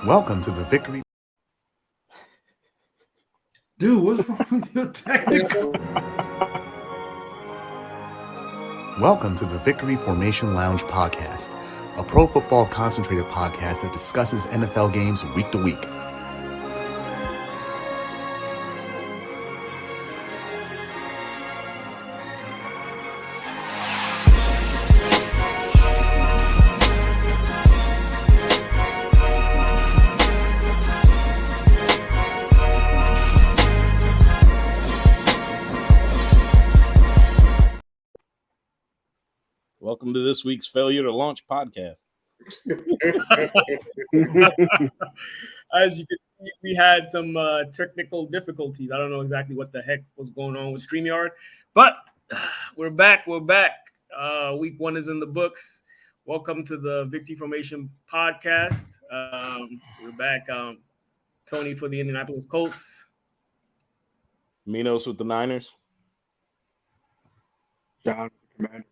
Welcome to the Victory. Dude, what's wrong with your technical? Welcome to the Victory Formation Lounge podcast, a pro football concentrated podcast that discusses NFL games week to week. Welcome to this week's Failure to Launch podcast. As you can see, we had some technical difficulties. I don't know exactly what the heck was going on with StreamYard, but we're back. Week one is in the books. Welcome to the Victory Formation podcast. We're back. Tony for the Indianapolis Colts. Minos with the Niners. John with the Commanders.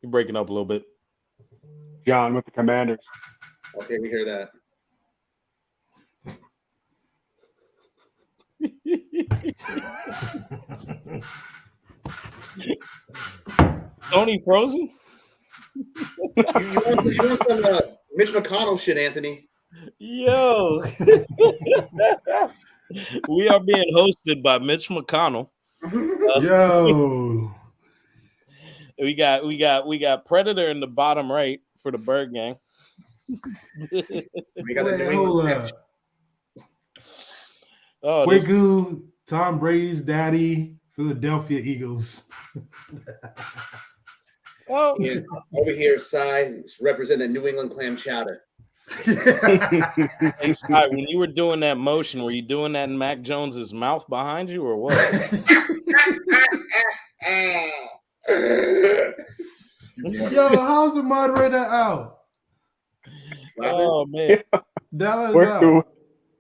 You're breaking up a little bit. John with the Commanders. Okay, we hear that. Tony frozen? You want some Mitch McConnell shit, Anthony? Yo. We are being hosted by Mitch McConnell. Yo. We got Predator in the bottom right for the Bird Gang. We got Wait, hold up. Oh, Quigu, Tom Brady's daddy, Philadelphia Eagles. oh. Yeah, over here, Cy representing New England clam chowder. Hey, Scott, when you were doing that motion, were you doing that in Mac Jones's mouth behind you or what? Yo, how's the moderator out? Oh man, Dallas out.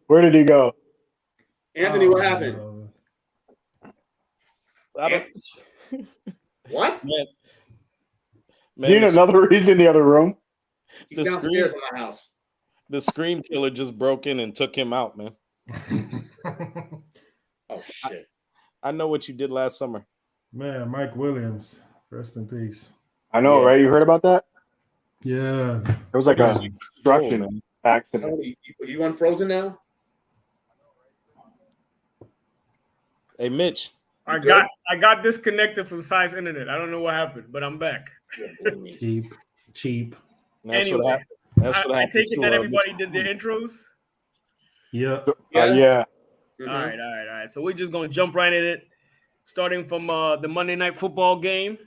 Where did he go? Anthony, what happened? I don't, What? man, Gene, another reason in the other room. He's The downstairs in my house. the scream killer just broke in and took him out, man. Oh shit! I know what you did last summer. Man, Mike Williams, rest in peace. I know, Yeah. right? You heard about that? Yeah. It was like a Oh, construction man. accident. Tony, you unfrozen now? Hey, Mitch. I good? got disconnected from Cy's internet. I don't know what happened, but I'm back. Cheap. That's Anyway, what happened. That's what I happened. take it to, that Mitch. everybody did their intros. Yep. Yeah. Mhm. All right. So we're just gonna jump right in it, starting from the Monday Night Football game.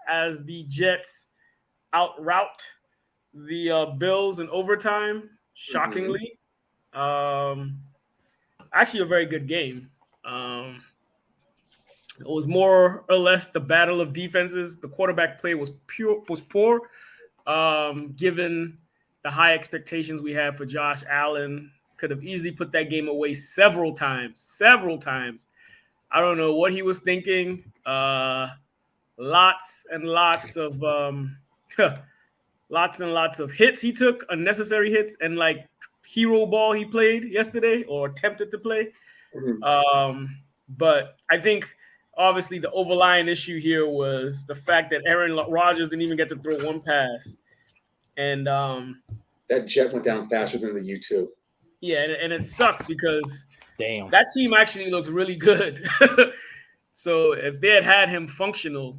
As the Jets outroute the Bills in overtime, shockingly. Actually, a very good game. It was more or less the battle of defenses. The quarterback play was poor, given the high expectations we had for Josh Allen. Could have easily put that game away several times. I don't know what he was thinking. Lots and lots of hits he took, unnecessary hits, and like hero ball he played yesterday or attempted to play. Mhm. But I think obviously the overlying issue here was the fact that Aaron Rodgers didn't even get to throw one pass. And That jet went down faster than the U2. yeah, and it sucks because Damn. that team actually looked really good. So if they had him functional,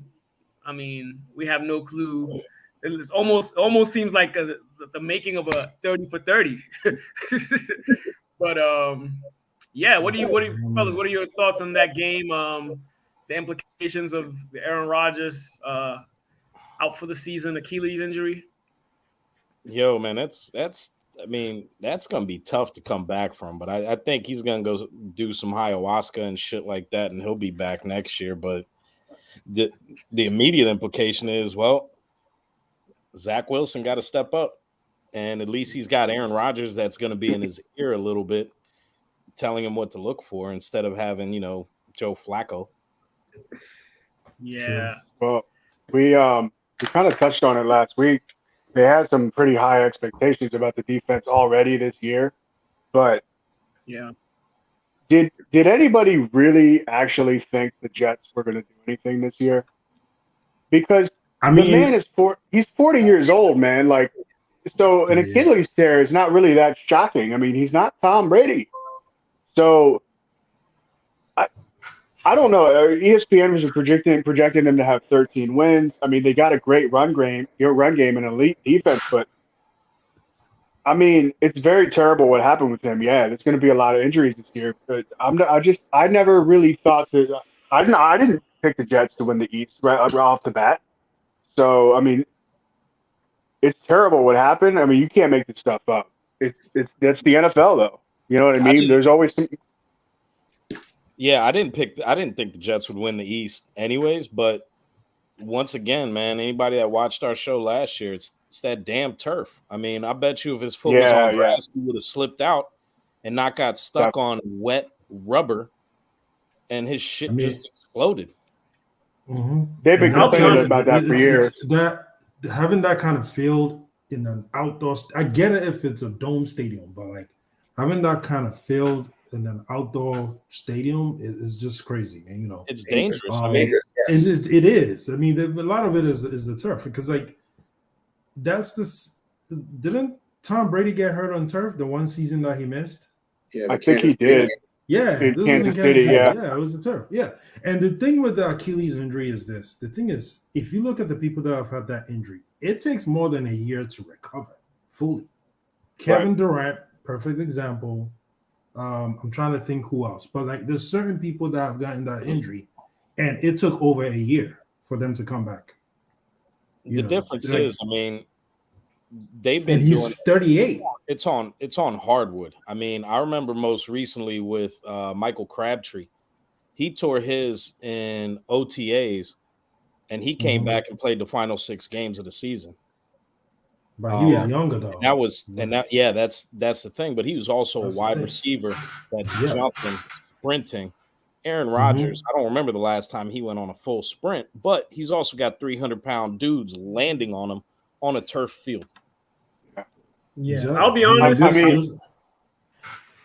I mean, we have no clue. It's almost seems like the making of a 30 for 30. But yeah, what do you fellas? What are your thoughts on that game? The implications of Aaron Rodgers out for the season, Achilles injury. Yo, man, that's gonna be tough to come back from. But I think he's gonna go do some ayahuasca and shit like that, and he'll be back next year. But the immediate implication is, well, Zach Wilson got to step up, and at least he's got Aaron Rodgers that's going to be in his ear a little bit, telling him what to look for instead of having Joe Flacco. Yeah. Well, we kind of touched on it last week. they had some pretty high expectations about the defense already this year. But Yeah. did anybody really actually think the Jets were going to do anything this year? Because I the man mean, is he's 40 years old, man. Like, so an 38. Achilles tear is not really that shocking. I mean, he's not Tom Brady. So I don't know. ESPN was projecting them to have 13 wins. I mean, they got a great run game, and elite defense, but I mean, it's very terrible what happened with him. Yeah, there's going to be a lot of injuries this year, but I never really thought that. I didn't pick the Jets to win the East right off the bat. So I mean, it's terrible what happened. I mean, you can't make this stuff up. That's the NFL though. You know what I mean? There's always some. Yeah, I didn't think the Jets would win the East anyways, but once again, man, anybody that watched our show last year, it's that damn turf. I mean, I bet you if his foot was on grass, he would have slipped out and not got stuck on wet rubber, and his shit just exploded. Mm-hmm. They've been complaining about that for years. That having that kind of field in an outdoor, I get it if it's a dome stadium, but like having that kind of field in an outdoor stadium is just crazy, and you know it's dangerous. It is. I mean, a lot of it is the turf because like that's this. Didn't Tom Brady get hurt on turf the one season that he missed? Yeah, I think he did. Yeah, this was in Kansas City. Yeah, it was the turf. Yeah, and the thing with the Achilles injury is this. The thing is, if you look at the people that have had that injury, it takes more than a year to recover fully. Kevin Durant, perfect example. I'm trying to think who else, but like there's certain people that have gotten that injury, and it took over a year for them to come back. The difference is, I mean, they've been. And he's 38. It's on hardwood. I mean, I remember most recently with Michael Crabtree, he tore his in OTAs, and he came back and played the final 6 games of the season. But he was younger though. That's the thing. But he was also a wide receiver that's jumping, sprinting. Aaron Rodgers, I don't remember the last time he went on a full sprint, but he's also got 300-pound dudes landing on him on a turf field. Yeah, I'll be honest.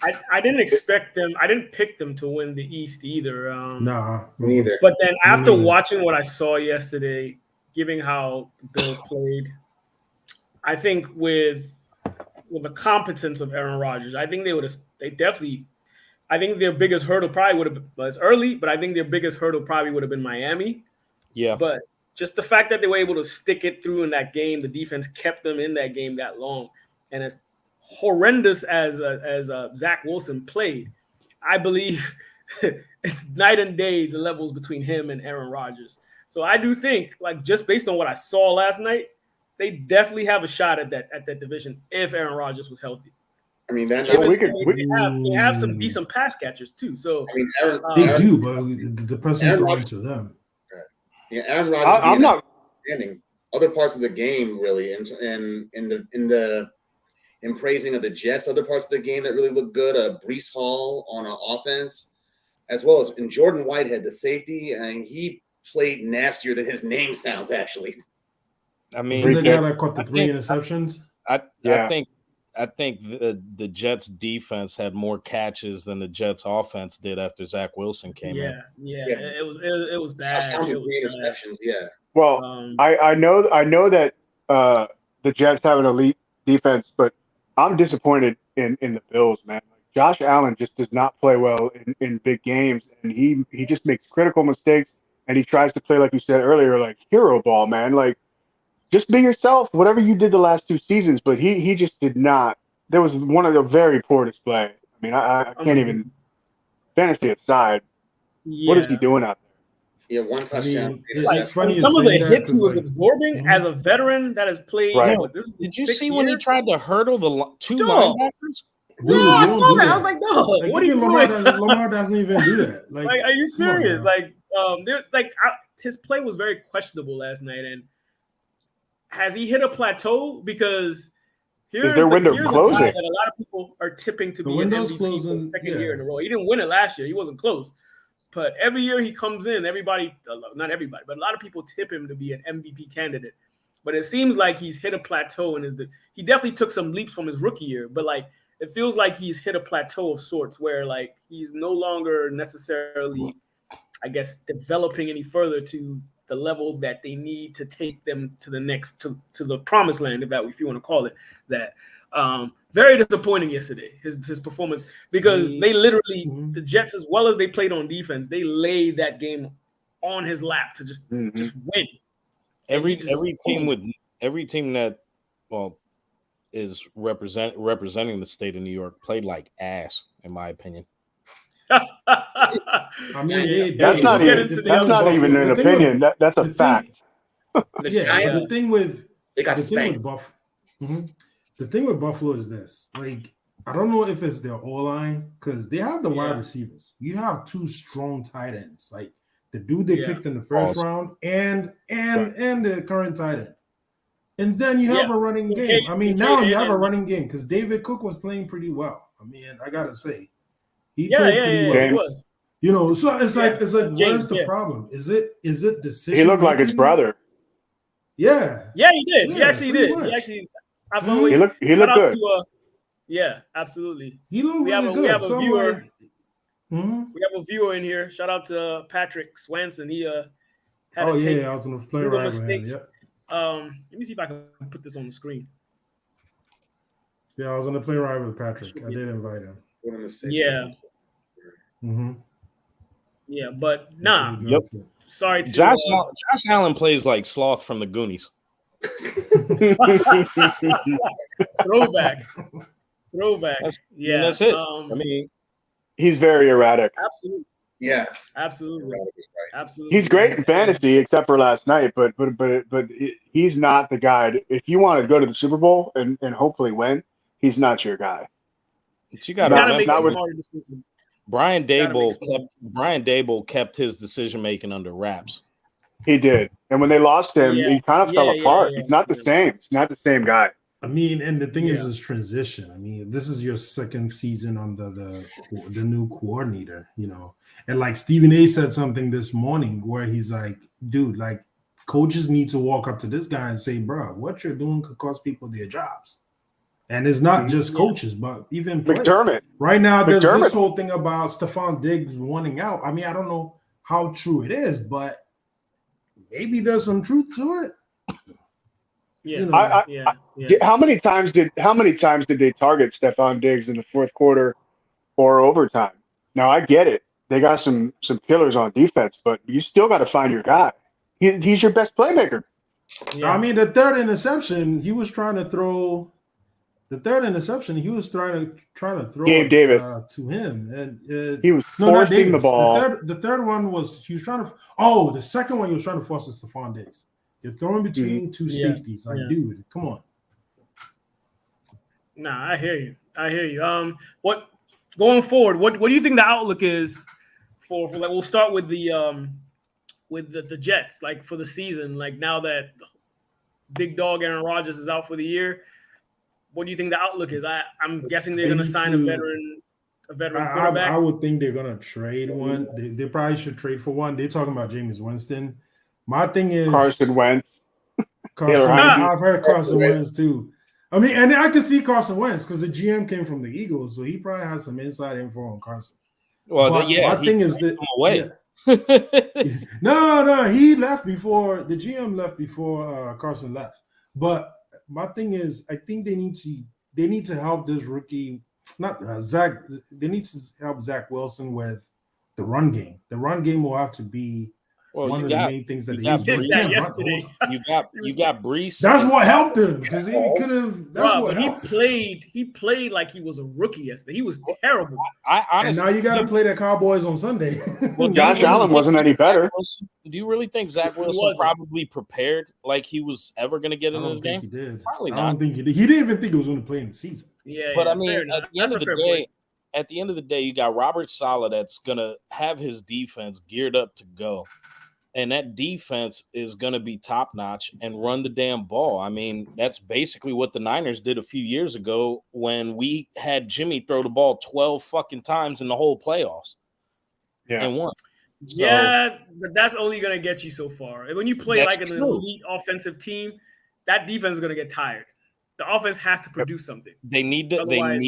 I didn't expect them. I didn't pick them to win the East either. Nah, neither. But then after watching what I saw yesterday, given how the Bills played, I think with the competence of Aaron Rodgers, I think I think their biggest hurdle probably would have been, well, it's early, but I think their biggest hurdle probably would have been Miami. Yeah. But just the fact that they were able to stick it through in that game, the defense kept them in that game that long. And as horrendous as Zach Wilson played, I believe it's night and day, the levels between him and Aaron Rodgers. So I do think, like, just based on what I saw last night, they definitely have a shot at that division if Aaron Rodgers was healthy. I mean, they have some decent pass catchers too. So I mean, they do, but the person throwing to them. Yeah, Aaron Rodgers. I'm not understanding other parts of the game really, in praising of the Jets. Other parts of the game that really look good. Breece Hall on offense, as well as in Jordan Whitehead, the safety, and he played nastier than his name sounds. Actually, I mean, the guy that caught the 3 interceptions. I think the Jets defense had more catches than the Jets offense did after Zach Wilson came in. Yeah, it was bad. Interceptions, yeah. Well, I know that the Jets have an elite defense, but I'm disappointed in the Bills, man. Like, Josh Allen just does not play well in big games, and he just makes critical mistakes, and he tries to play, like you said earlier, like hero ball, man. Like, just be yourself, whatever you did the last 2 seasons, but he just did not. There was one of the very poor display. I mean, I can't even, fantasy aside, what is he doing out there? Yeah, one touchdown. It's funny some of the hits he was absorbing as a veteran that has played. Right. Did you see when he tried to hurdle the 2 linebackers? Dude, I saw that. I was like, no, like, what are you doing? Lamar doesn't even do that. Like, are you serious? His play was very questionable last night, and has he hit a plateau? Because here's their window closing that a lot of people are tipping to be an MVP for the second year in a row. He didn't win it last year. He wasn't close. But every year he comes in, not everybody, but a lot of people tip him to be an MVP candidate. but it seems like he's hit a plateau and he definitely took some leaps from his rookie year, but like it feels like he's hit a plateau of sorts where like he's no longer necessarily, I guess, developing any further to the level that they need to take them to the next to the promised land, if you want to call it that. Very disappointing yesterday, his performance, because they literally, the Jets, as well as they played on defense, they laid that game on his lap to just win. Every team that is representing the state of New York played like ass, in my opinion. I mean, that's not even an opinion. That's a fact. The thing with they got spanked. The thing with Buffalo is this: like, I don't know if it's their O-line because they have the wide receivers. You have two strong tight ends, like the dude they picked in the first round, and the current tight end. And then you have a running game. I mean, now you have a running game because David Cook was playing pretty well. I mean, I gotta say, he played pretty well. He was. You know, so it's like where's the problem? Is it decision? He looked like his brother. Yeah. Yeah, he did. He actually did. Much. He actually. I've always he looked good. Yeah, absolutely. He looked really good. We have a viewer. Like, we have a viewer in here. Shout out to Patrick Swanson. He had I was on the play right with him. Yep. Let me see if I can put this on the screen. Yeah, I was on the plane ride with Patrick. I did invite him. Yeah. Yeah, but nah. Yep. Sorry to Josh Allen plays like Sloth from the Goonies. Throwback. That's it. I mean, he's very erratic. Absolutely. Yeah. Absolutely. He's great in fantasy, except for last night. But he's not the guy. If you want to go to the Super Bowl and hopefully win, he's not your guy. But you got to make a smarter decision. Brian Dable kept his decision making under wraps. He did, and when they lost him, he kind of fell apart. He's not the same. He's not the same guy. I mean, and the thing is transition. I mean, this is your second season under the new coordinator, you know. And like Stephen A said something this morning where he's like, dude, like coaches need to walk up to this guy and say, bro, what you're doing could cost people their jobs. And it's not just coaches, but even players. McDermott. Right now, there's this whole thing about Stephon Diggs wanting out. I mean, I don't know how true it is, but maybe there's some truth to it. Yeah, you know, How many times did they target Stephon Diggs in the fourth quarter or overtime? Now I get it; they got some killers on defense, but you still got to find your guy. He's your best playmaker. Yeah. I mean, the third interception, he was trying to throw. The third interception, he was trying to throw Gabe Davis to him, and he was forcing the ball. The third one was he was trying to. Oh, the second one he was trying to force is Stephon Diggs. You're throwing between two safeties, like dude, come on. Nah, I hear you. What going forward? What do you think the outlook is for like? We'll start with the Jets, like for the season. Like now that big dog Aaron Rodgers is out for the year. What do you think the outlook is? I'm guessing they're going to sign a veteran quarterback. I would think they're going to trade one. They probably should trade for one. They're talking about Jameis Winston. My thing is Carson Wentz. I've heard Carson Wentz too. I mean, and I can see Carson Wentz because the GM came from the Eagles, so he probably has some inside info on Carson. Well, my thing is that no, he left before the GM left before Carson left. But my thing is, I think they need to help this rookie, not Zach. They need to help Zach Wilson with the run game. The run game will have to be one of the main things that they use. You got Brees. That's what helped him because he could have. He played like he was a rookie yesterday. He was terrible. I honestly, and now you got to play the Cowboys on Sunday. Well, Josh Allen wasn't any better. Do you really think Zach Wilson probably prepared like he was ever going to get in this game? He did. Probably not. I don't think he did. He didn't even think he was going to play in the season. Yeah, but I mean, at the end of the day, you got Robert Saleh that's going to have his defense geared up to go. And that defense is going to be top notch and run the damn ball. I mean, that's basically what the Niners did a few years ago when we had Jimmy throw the ball 12 fucking times in the whole playoffs. Yeah. And won. So, yeah, but that's only going to get you so far. When you play like an elite offensive team, that defense is going to get tired. The offense has to produce something. They need to. Otherwise-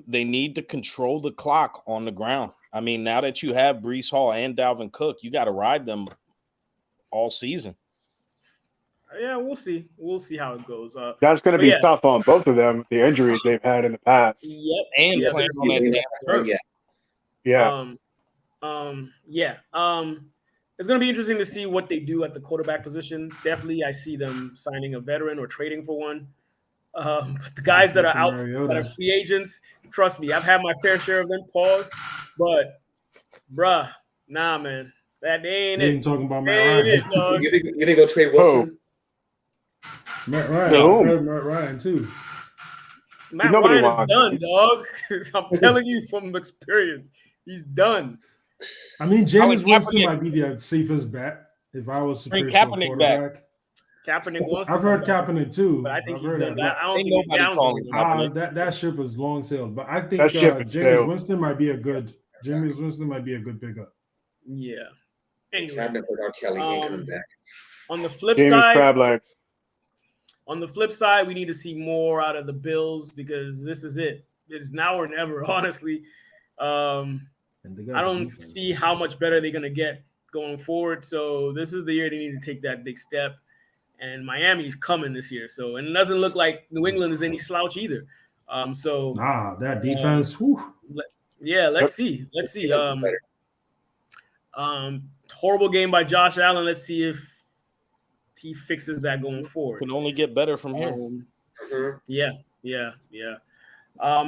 They need to control the clock on the ground. I mean, now that you have Breece Hall and Dalvin Cook, you got to ride them all season. Yeah, we'll see. We'll see how it goes. That's going to But be yeah. tough on both of them. The injuries they've had in the past. Yep. And Yeah, playing on that damn turf. Yeah. Yeah. It's going to be interesting to see what they do at the quarterback position. Definitely, I see them signing a veteran or trading for one. But the guys that are out, that are free agents, trust me, I've had my fair share of them. Pause, but bruh, nah, man, that they ain't They it. ain't talking about Matt They ain't Ryan. it, dog. You think they'll trade Wilson? Matt Ryan. No. I've heard Matt Ryan too. Matt Nobody Ryan is wants done, him. dog. I'm telling you from experience, he's done. I mean, I mean, Jameis Winston Kaepernick- might be the safest bet if I was to Bring trade for a Kaepernick back. quarterback. Kaepernick wants to I've heard come back, Kaepernick too. but I think I've he's heard done. that. I don't Ain't think he's nobody down calling for him. it. That ship is long sailed. But I think That ship is Jameis sailed. Winston might be a good pickup. Yeah. Anyway, Cabinet with R. Kelly ain't coming back. on the flip James side, Crab Legs. we need to see more out of the Bills because this is it. It's now or never, honestly. And they got I the don't defense. see how much better they're going to get going forward. So this is the year they need to take that big step. And Miami's coming this year. So, and it doesn't look like New England is any slouch either. So Nah, that defense. Whew. yeah, let's see. He does look better. Horrible game by Josh Allen. Let's see if he fixes that going forward. Can only get better from here. Mhm. Yeah.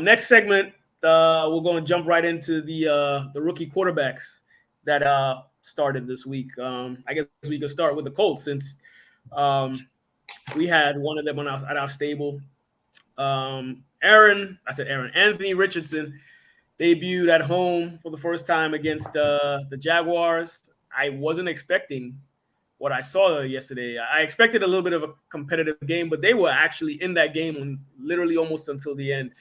Next segment, we're going to jump right into the rookie quarterbacks that started this week. I guess we could start with the Colts since we had one of them at our stable. Anthony Richardson debuted at home for the first time against the Jaguars. I wasn't expecting what I saw yesterday. I expected a little bit of a competitive game, but they were actually in that game literally almost until the end.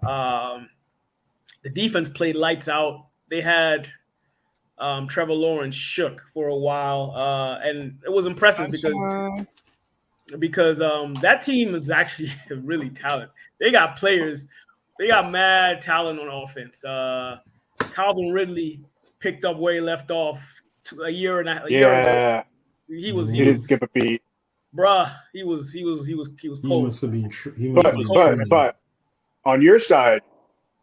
The defense played lights out. They had Trevor Lawrence shook for a while, and it was impressive because that team is actually really talented. They got players. They got mad talent on offense. Calvin Ridley picked up where he left off a year ago. Yeah. He was He didn't skip a beat. bruh. He was He cold. must have been. He must have been training. But on your side,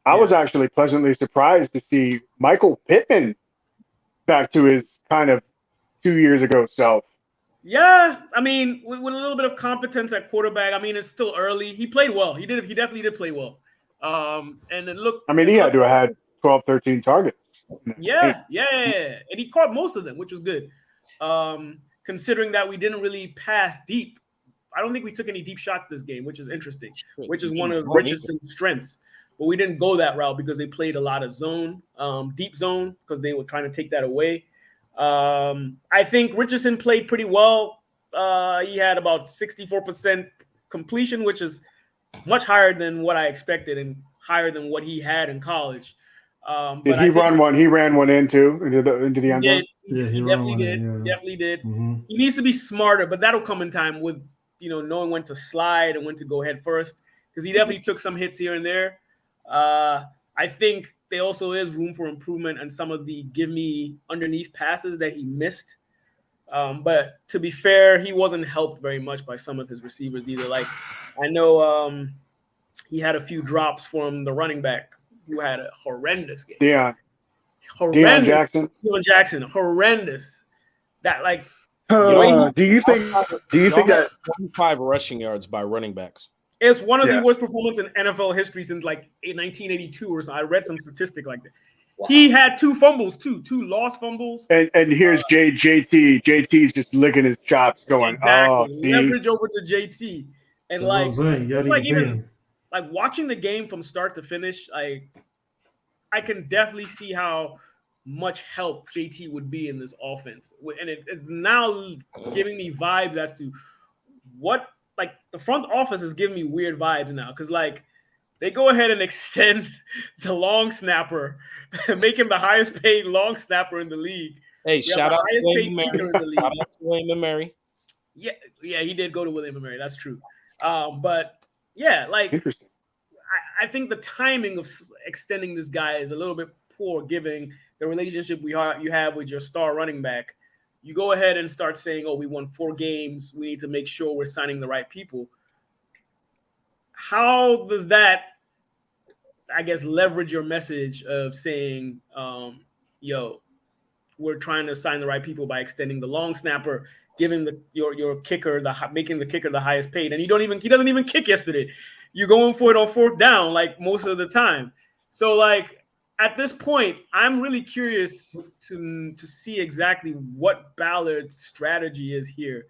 I was actually pleasantly surprised to see Michael Pittman back to his kind of 2 years ago self. Yeah, I mean, with a little bit of competence at quarterback. I mean, it's still early. He played well. He definitely did play well. And it looked. I mean, he had to have had 12, 13 targets. Yeah. And he caught most of them, which was good. Considering that we didn't really pass deep. I don't think we took any deep shots this game, which is interesting, which is one of Richardson's strengths. But we didn't go that route because they played a lot of zone, deep zone, because they were trying to take that away. I think Richardson played pretty well. He had about 64% completion, which is much higher than what I expected and higher than what he had in college. Did he run one? He ran one into the end zone. Yeah, he definitely did. Definitely did. Mm-hmm. He needs to be smarter, but that'll come in time with knowing when to slide and when to go head first, because he definitely took some hits here and there. I think there also is room for improvement on some of the give me underneath passes that he missed. But to be fair, he wasn't helped very much by some of his receivers either. Like I know he had a few drops from the running back who had a horrendous game. Deion Horrendous. Jackson. Deion Jackson, horrendous. That like Do you think that 25 rushing yards by running backs? it's one of the Yeah. worst performances in NFL history since like 1982 or so. I read some statistic like that. Wow. He had two fumbles, two lost fumbles. and here's JT. JT's just licking his chops, going, Exactly. "Oh, see, Leverage over to JT. And That's what I'm like saying. You it's gotta like even pay even him. like watching the game from start to finish, I can definitely see how much help JT would be in this offense. And it's now giving me vibes as to what, like, the front office is giving me weird vibes now. Because, like, they go ahead and extend the long snapper, make him the highest paid long snapper in the league. Hey, We have shout the out to highest William paid and kicker Mary. in the league. Shout out to William and Mary. Yeah, he did go to William & Mary. That's true. But yeah, like Interesting. I think the timing of extending this guy is a little bit poor, given the relationship you have with your star running back. You go ahead and start saying, "Oh, we won 4 games. We need to make sure we're signing the right people." How does that, I guess, leverage your message of saying, "Yo, we're trying to sign the right people by extending the long snapper, giving your kicker making the kicker the highest paid, and he doesn't even kick yesterday. You're going for it on 4th down like most of the time. So like at this point, I'm really curious to see exactly what Ballard's strategy is here,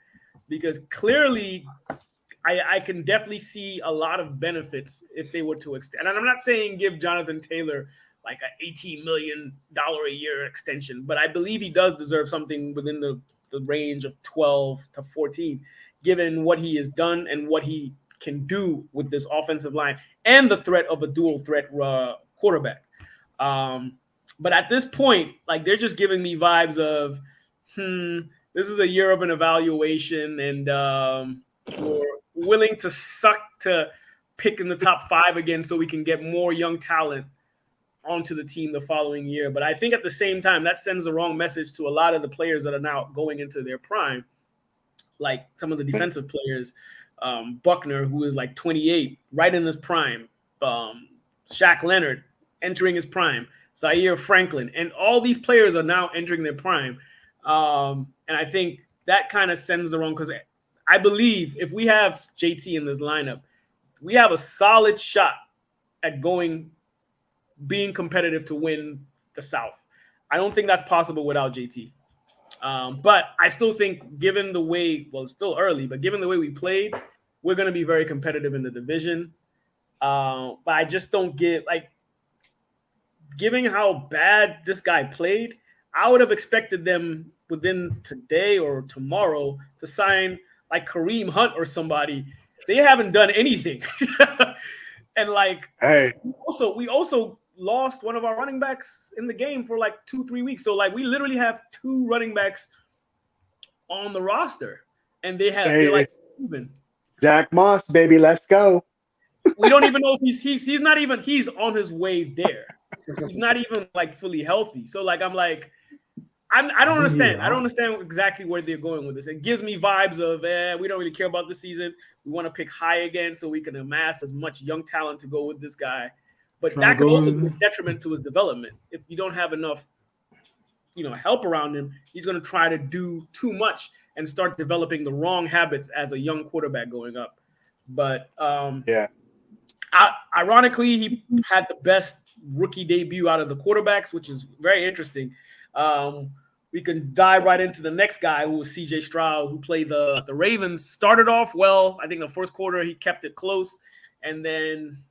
because clearly I can definitely see a lot of benefits if they were to extend. And I'm not saying give Jonathan Taylor like an $18 million a year extension, but I believe he does deserve something within the range of 12 to 14, given what he has done and what he can do with this offensive line and the threat of a dual threat quarterback. But at this point, like they're just giving me vibes of, this is a year of an evaluation, and we're willing to suck to pick in the top 5 again so we can get more young talent onto the team the following year. But I think at the same time, that sends the wrong message to a lot of the players that are now going into their prime, like some of the defensive players, Buckner, who is like 28, right in his prime, Shaq Leonard entering his prime, Zaire Franklin, and all these players are now entering their prime. And I think that kind of sends the wrong, because I believe if we have JT in this lineup, we have a solid shot at being competitive to win the South. I don't think that's possible without JT. But I still think, given the way, well, it's still early, but given the way we played, we're going to be very competitive in the division. But I just don't get, like, given how bad this guy played, I would have expected them within today or tomorrow to sign like Kareem Hunt or somebody. They haven't done anything. And like, Hey, we also lost one of our running backs in the game for like 2-3 weeks. So like we literally have 2 running backs on the roster, and they're like even. Zach Moss, baby, let's go. We don't even know if he's on his way there. He's not even like fully healthy. So like I'm like, I don't understand. I don't understand exactly where they're going with this. It gives me vibes of we don't really care about this season. We want to pick high again so we can amass as much young talent to go with this guy. But that could also be a detriment to his development. If you don't have enough, help around him, he's going to try to do too much and start developing the wrong habits as a young quarterback going up. But ironically, he had the best rookie debut out of the quarterbacks, which is very interesting. We can dive right into the next guy, who was CJ Stroud, who played the Ravens. Started off well. I think the first quarter he kept it close, and then,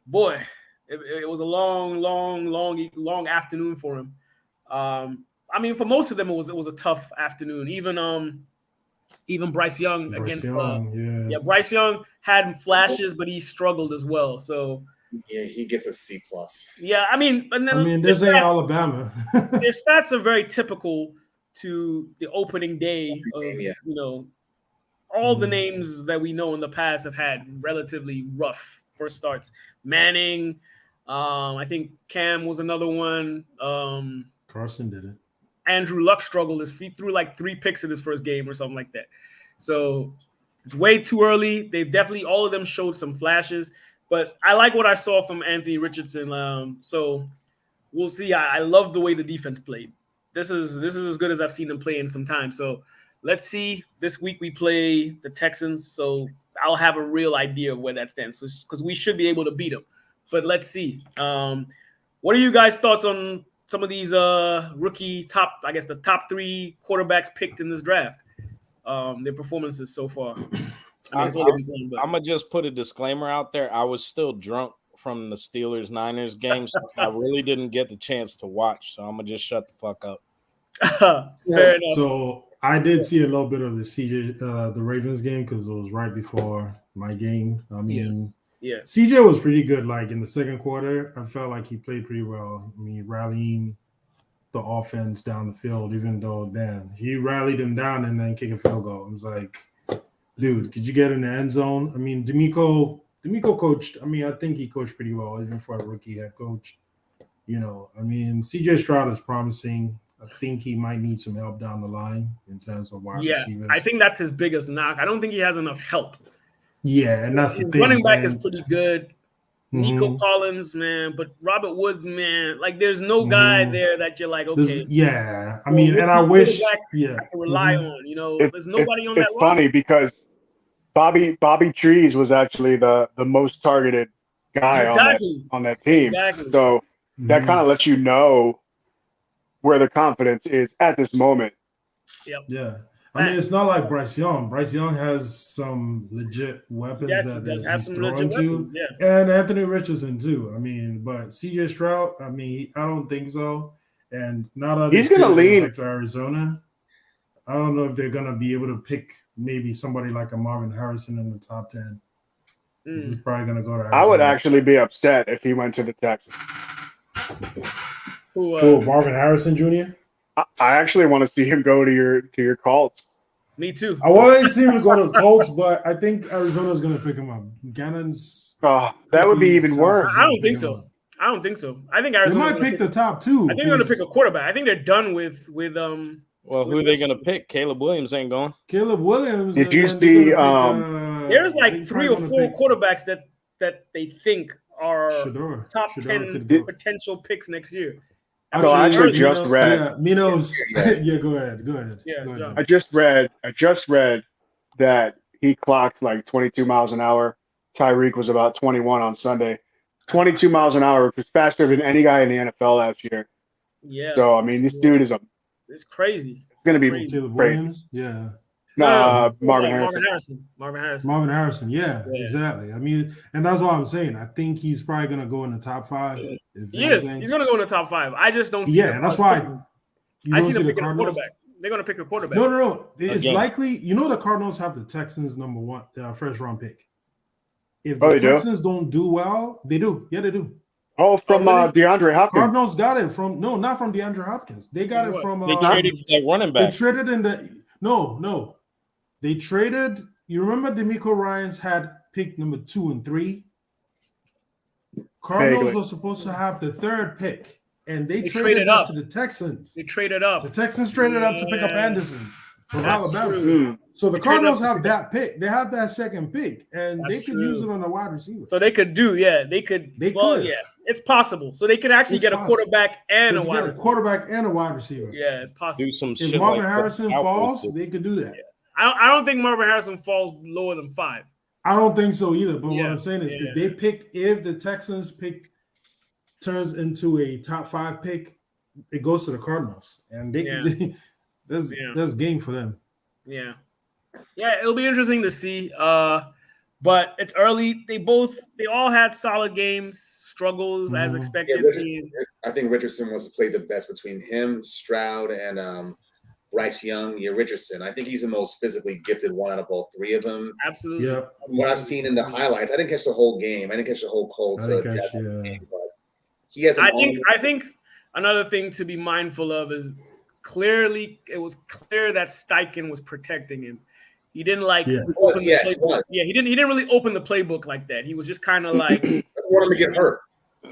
boy, it was a long afternoon for him. I mean, for most of them, it was a tough afternoon. Even Bryce Young Bryce Young had flashes, but he struggled as well. So yeah, he gets a C+. Yeah, I mean, this ain't Alabama. Their stats are very typical to the opening day of all the names that we know in the past have had relatively rough first starts. Manning, I think Cam was another one. Carson did it. Andrew Luck struggled. He threw like 3 picks in his first game or something like that. So it's way too early. They've definitely, all of them showed some flashes, but I like what I saw from Anthony Richardson. So we'll see. I love the way the defense played. This is as good as I've seen them play in some time. So let's see. This week we play the Texans, so I'll have a real idea of where that stands, because we should be able to beat them. But let's see. What are you guys' thoughts on some of these rookie the top 3 quarterbacks picked in this draft? Their performances so far. I'm gonna just put a disclaimer out there. I was still drunk from the Steelers-Niners game, so I really didn't get the chance to watch. So I'm gonna just shut the fuck up. Fair enough. So I did see a little bit of the Ravens game, because it was right before my game. I mean, CJ was pretty good. Like in the second quarter, I felt like he played pretty well. I mean, rallying the offense down the field, even though he rallied him down and then kick a field goal. It was like, dude, could you get in the end zone? I mean, D'Amico coached. I mean, I think he coached pretty well, even for a rookie head coach. You know, I mean, CJ Stroud is promising. I think he might need some help down the line in terms of wide receivers. I think that's his biggest knock. I don't think he has enough help. Yeah, and that's the thing. Running back is pretty good. Nico Collins, man, but Robert Woods, man, like there's no guy there that you're like, okay. I mean, and I wish, I can rely on, you know, there's nobody on that roster. It's funny because Bobby Trees was actually the most targeted guy on that team. Exactly. So that kind of lets you know where the confidence is at this moment. Yep. Yeah. I mean, it's not like Bryce Young. Bryce Young has some legit weapons that he's throwing to. Yeah. And Anthony Richardson, too. I mean, but CJ Stroud, I mean, I don't think so. And now that he's going to lean back to Arizona, I don't know if they're going to be able to pick maybe somebody like a Marvin Harrison in the top 10. This is probably going to go to Arizona. I would actually be upset if he went to the Texans. Marvin Harrison Jr.? I actually want to see him go to your Colts. Me too. I want to see him go to the Colts, but I think Arizona's going to pick him up. Gannon's. Oh, that would be even worse. I don't think so. I think Arizona might pick the top two. I think they're going to pick a quarterback. I think they're done with. Well, who are they going to pick? Caleb Williams ain't going. Caleb Williams. Did you see? There's like 3 or 4 quarterbacks that they think are top 10 potential picks next year. So I actually just read. Yeah, Minos. Yeah, go ahead. Yeah, go ahead. I just read that he clocked like 22 miles an hour. Tyreek was about 21 on Sunday. 22 miles an hour, which was faster than any guy in the NFL last year. Yeah. So I mean, this dude is it's crazy. It's gonna be Caleb Williams. Yeah. Marvin Harrison. Marvin Harrison. Yeah, exactly. I mean, and that's what I'm saying. I think he's probably going to go in the top 5. He is. He's going to go in the top 5. I just don't see. Yeah, and that's why I see them picking a quarterback. They're going to pick a quarterback. No. It's likely. You know, the Cardinals have the Texans number 1, first round pick. If the Texans don't do well, they do. Yeah, they do. Oh, from DeAndre Hopkins. Cardinals got it from not from DeAndre Hopkins. They got it from. They traded that running back. They traded in the no. They traded. You remember D'Amico Ryans had pick number 2 and 3. Cardinals were supposed to have the 3rd pick, and they traded up to the Texans. They traded up. The Texans traded up to pick up Anderson from Alabama. So the Cardinals have that pick. They have that 2nd pick, and they could use it on a wide receiver. So they could do, They could. Yeah, it's possible. So they could actually get a quarterback and a wide receiver. A quarterback and a wide receiver. Yeah, it's possible. Do some if Marvin Harrison falls, they could do that. Yeah. I don't think Marvin Harrison falls lower than 5. I don't think so either. But what I'm saying is, if the Texans pick turns into a top 5 pick, it goes to the Cardinals, and they that's game for them. Yeah, it'll be interesting to see. But it's early. They all had solid games, struggles as expected. I think Richardson was played the best between him, Stroud, and Bryce Young. Richardson. I think he's the most physically gifted one out of all 3 of them. Absolutely. Yeah. From what I've seen in the highlights, I didn't catch the whole game. I didn't catch the whole Colts. Game, but he has. I think another thing to be mindful of is it was clear that Steichen was protecting him. He didn't open the playbook. Yeah, he didn't really open the playbook like that. He was just kind of like wanted him to get hurt.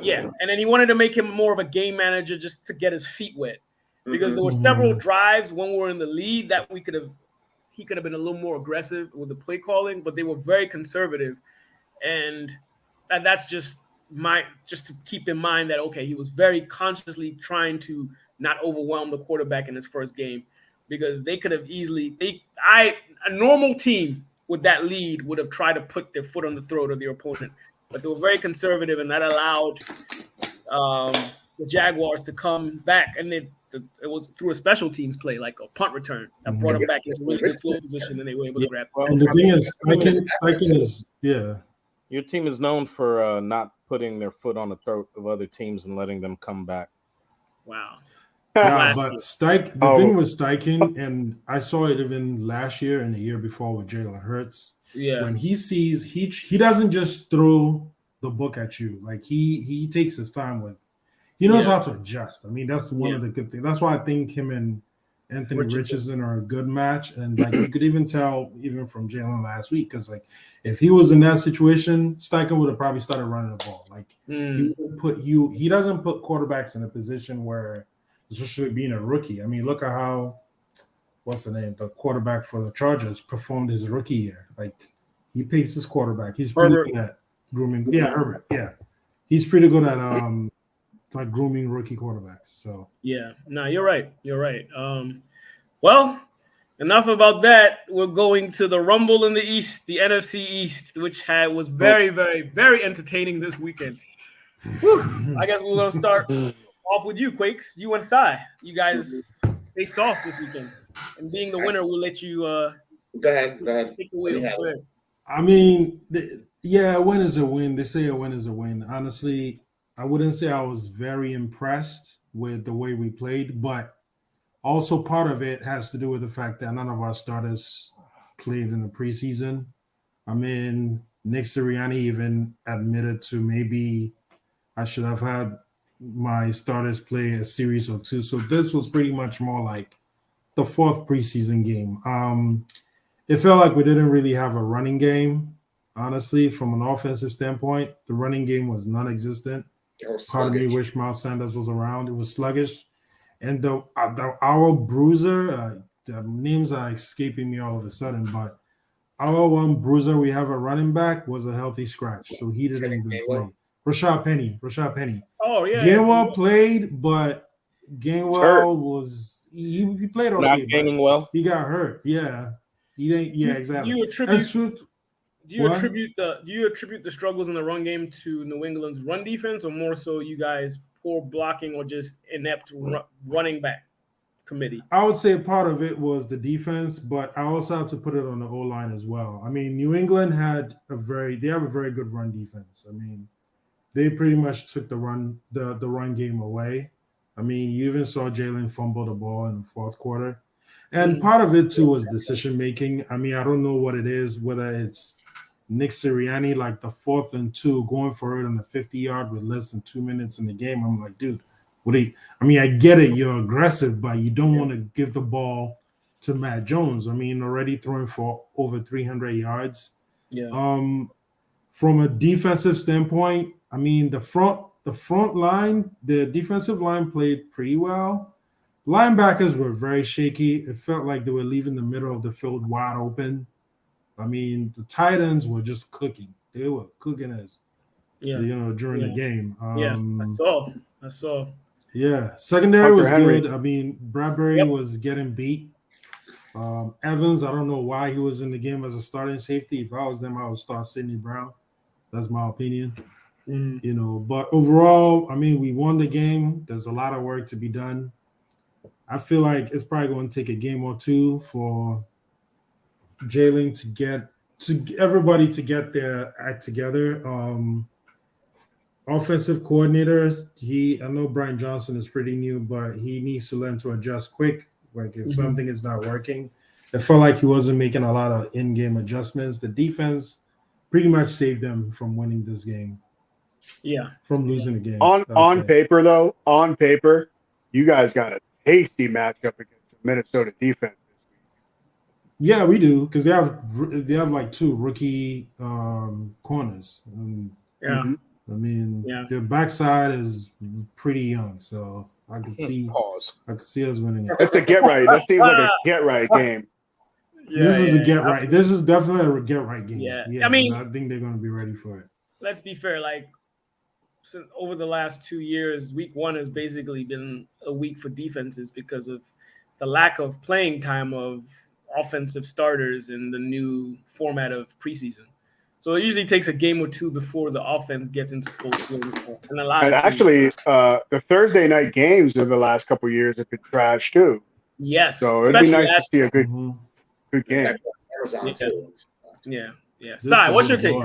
Yeah, and then he wanted to make him more of a game manager just to get his feet wet. Because there were several drives when we were in the lead that he could have been a little more aggressive with the play calling, but they were very conservative. And that's just to keep in mind that, okay, he was very consciously trying to not overwhelm the quarterback in his first game, because they could have easily a normal team with that lead would have tried to put their foot on the throat of their opponent, but they were very conservative, and that allowed the Jaguars to come back, and it was through a special teams play, like a punt return, that brought them back into really good field position, and they were able to grab. And the thing is, Steichen is Your team is known for not putting their foot on the throat of other teams and letting them come back. Wow. Yeah, but the thing with Steichen, and I saw it even last year and the year before with Jalen Hurts. Yeah. When he sees, he doesn't just throw the book at you. Like he takes his time with. He knows Yeah. how to adjust. I mean, that's one of the good things. That's why I think him and Anthony Richardson are a good match. And like you could even tell even from Jalen last week, because like if he was in that situation, Steichen would have probably started running the ball. Like he doesn't put quarterbacks in a position where, especially being a rookie. I mean, look at how what's the name? The quarterback for the Chargers performed his rookie year. Like he paced his quarterback. He's pretty good at grooming. Yeah, Herbert. Yeah. He's pretty good at like grooming rookie quarterbacks. So yeah, no, you're right. You're right. Well, enough about that. We're going to the Rumble in the East, the NFC East, which was very, very, very entertaining this weekend. Whew. I guess we're gonna start off with you, Quakes. You and Sai. You guys faced off this weekend, and being the winner, we'll let you. Go ahead. Take the wheel. Go ahead. I mean, a win is a win. They say a win is a win. Honestly, I wouldn't say I was very impressed with the way we played, but also part of it has to do with the fact that none of our starters played in the preseason. I mean, Nick Sirianni even admitted to maybe I should have had my starters play a series or two. So this was pretty much more like the fourth preseason game. It felt like we didn't really have a running game, honestly, from an offensive standpoint. The running game was non-existent. Part of me wish Miles Sanders was around. It was sluggish. And our bruiser, the names are escaping me all of a sudden, but our one bruiser we have a running back was a healthy scratch, so he didn't even play. Rashad Penny. Oh yeah. Gainwell played, but Gainwell was he played okay. Not gaining well. He got hurt. Yeah, he didn't. Yeah, exactly. Do you attribute the struggles in the run game to New England's run defense, or more so you guys poor blocking or just inept running back committee? I would say part of it was the defense, but I also have to put it on the O-line as well. I mean, New England have a very good run defense. I mean, they pretty much took the run game away. I mean, you even saw Jalen fumble the ball in the fourth quarter. And part of it, too, was decision making. I mean, I don't know what it is, whether it's Nick Sirianni, like the 4th and 2, going for it on the 50-yard with less than 2 minutes in the game. I'm like, dude, I get it. You're aggressive, but you don't want to give the ball to Matt Jones. I mean, already throwing for over 300 yards. Yeah. From a defensive standpoint, I mean, the front line, the defensive line played pretty well. Linebackers were very shaky. It felt like they were leaving the middle of the field wide open. I mean, the tight ends were just cooking. They were cooking during the game. I saw. Yeah, secondary was good. I mean, Bradbury was getting beat. Evans, I don't know why he was in the game as a starting safety. If I was them, I would start Sidney Brown. That's my opinion. But overall, I mean, we won the game. There's a lot of work to be done. I feel like it's probably going to take a game or two for Jalen everybody to get their act together. Offensive coordinators, I know Brian Johnson is pretty new, but he needs to learn to adjust quick. Like if something is not working, it felt like he wasn't making a lot of in-game adjustments. The defense pretty much saved them from winning this game. Yeah, from losing the game. On paper, you guys got a tasty matchup against the Minnesota defense this week. Yeah, we do, because they have like 2 rookie corners. I mean, their backside is pretty young, so I could see us winning it. That's a get right. That seems like a get right game. This is a get right. This is definitely a get right game. Yeah. I mean, I think they're going to be ready for it. Let's be fair. Like, since over the last 2 years, week 1 has basically been a week for defenses because of the lack of playing time of offensive starters in the new format of preseason. So it usually takes a game or two before the offense gets into full swing. And actually, the Thursday night games in the last couple of years have been trash too. Yes. So it'd be nice to see a good game. Yeah. Sai, what's your take?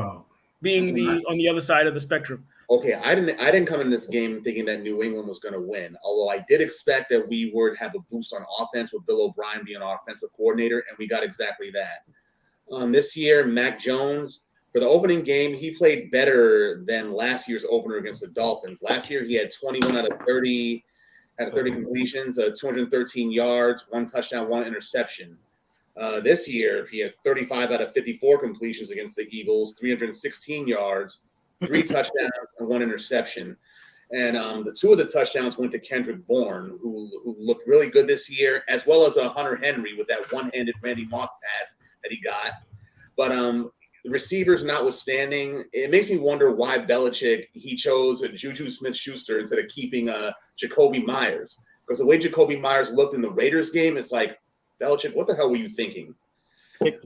Being on the other side of the spectrum. Okay, I didn't come in this game thinking that New England was going to win. Although I did expect that we would have a boost on offense with Bill O'Brien being our offensive coordinator, and we got exactly that. This year, Mac Jones For the opening game, he played better than last year's opener against the Dolphins. Last year, he had 21 out of 30, had 30 completions, 213 yards, 1 touchdown, 1 interception. This year, he had 35 out of 54 completions against the Eagles, 316 yards, 3 touchdowns, and 1 interception. And the 2 of the touchdowns went to Kendrick Bourne, who looked really good this year, as well as Hunter Henry with that one-handed Randy Moss pass that he got. But the receivers notwithstanding, it makes me wonder why Belichick, he chose Juju Smith-Schuster instead of keeping Jacoby Myers. Because the way Jacoby Myers looked in the Raiders game, it's like, Belichick, what the hell were you thinking? But,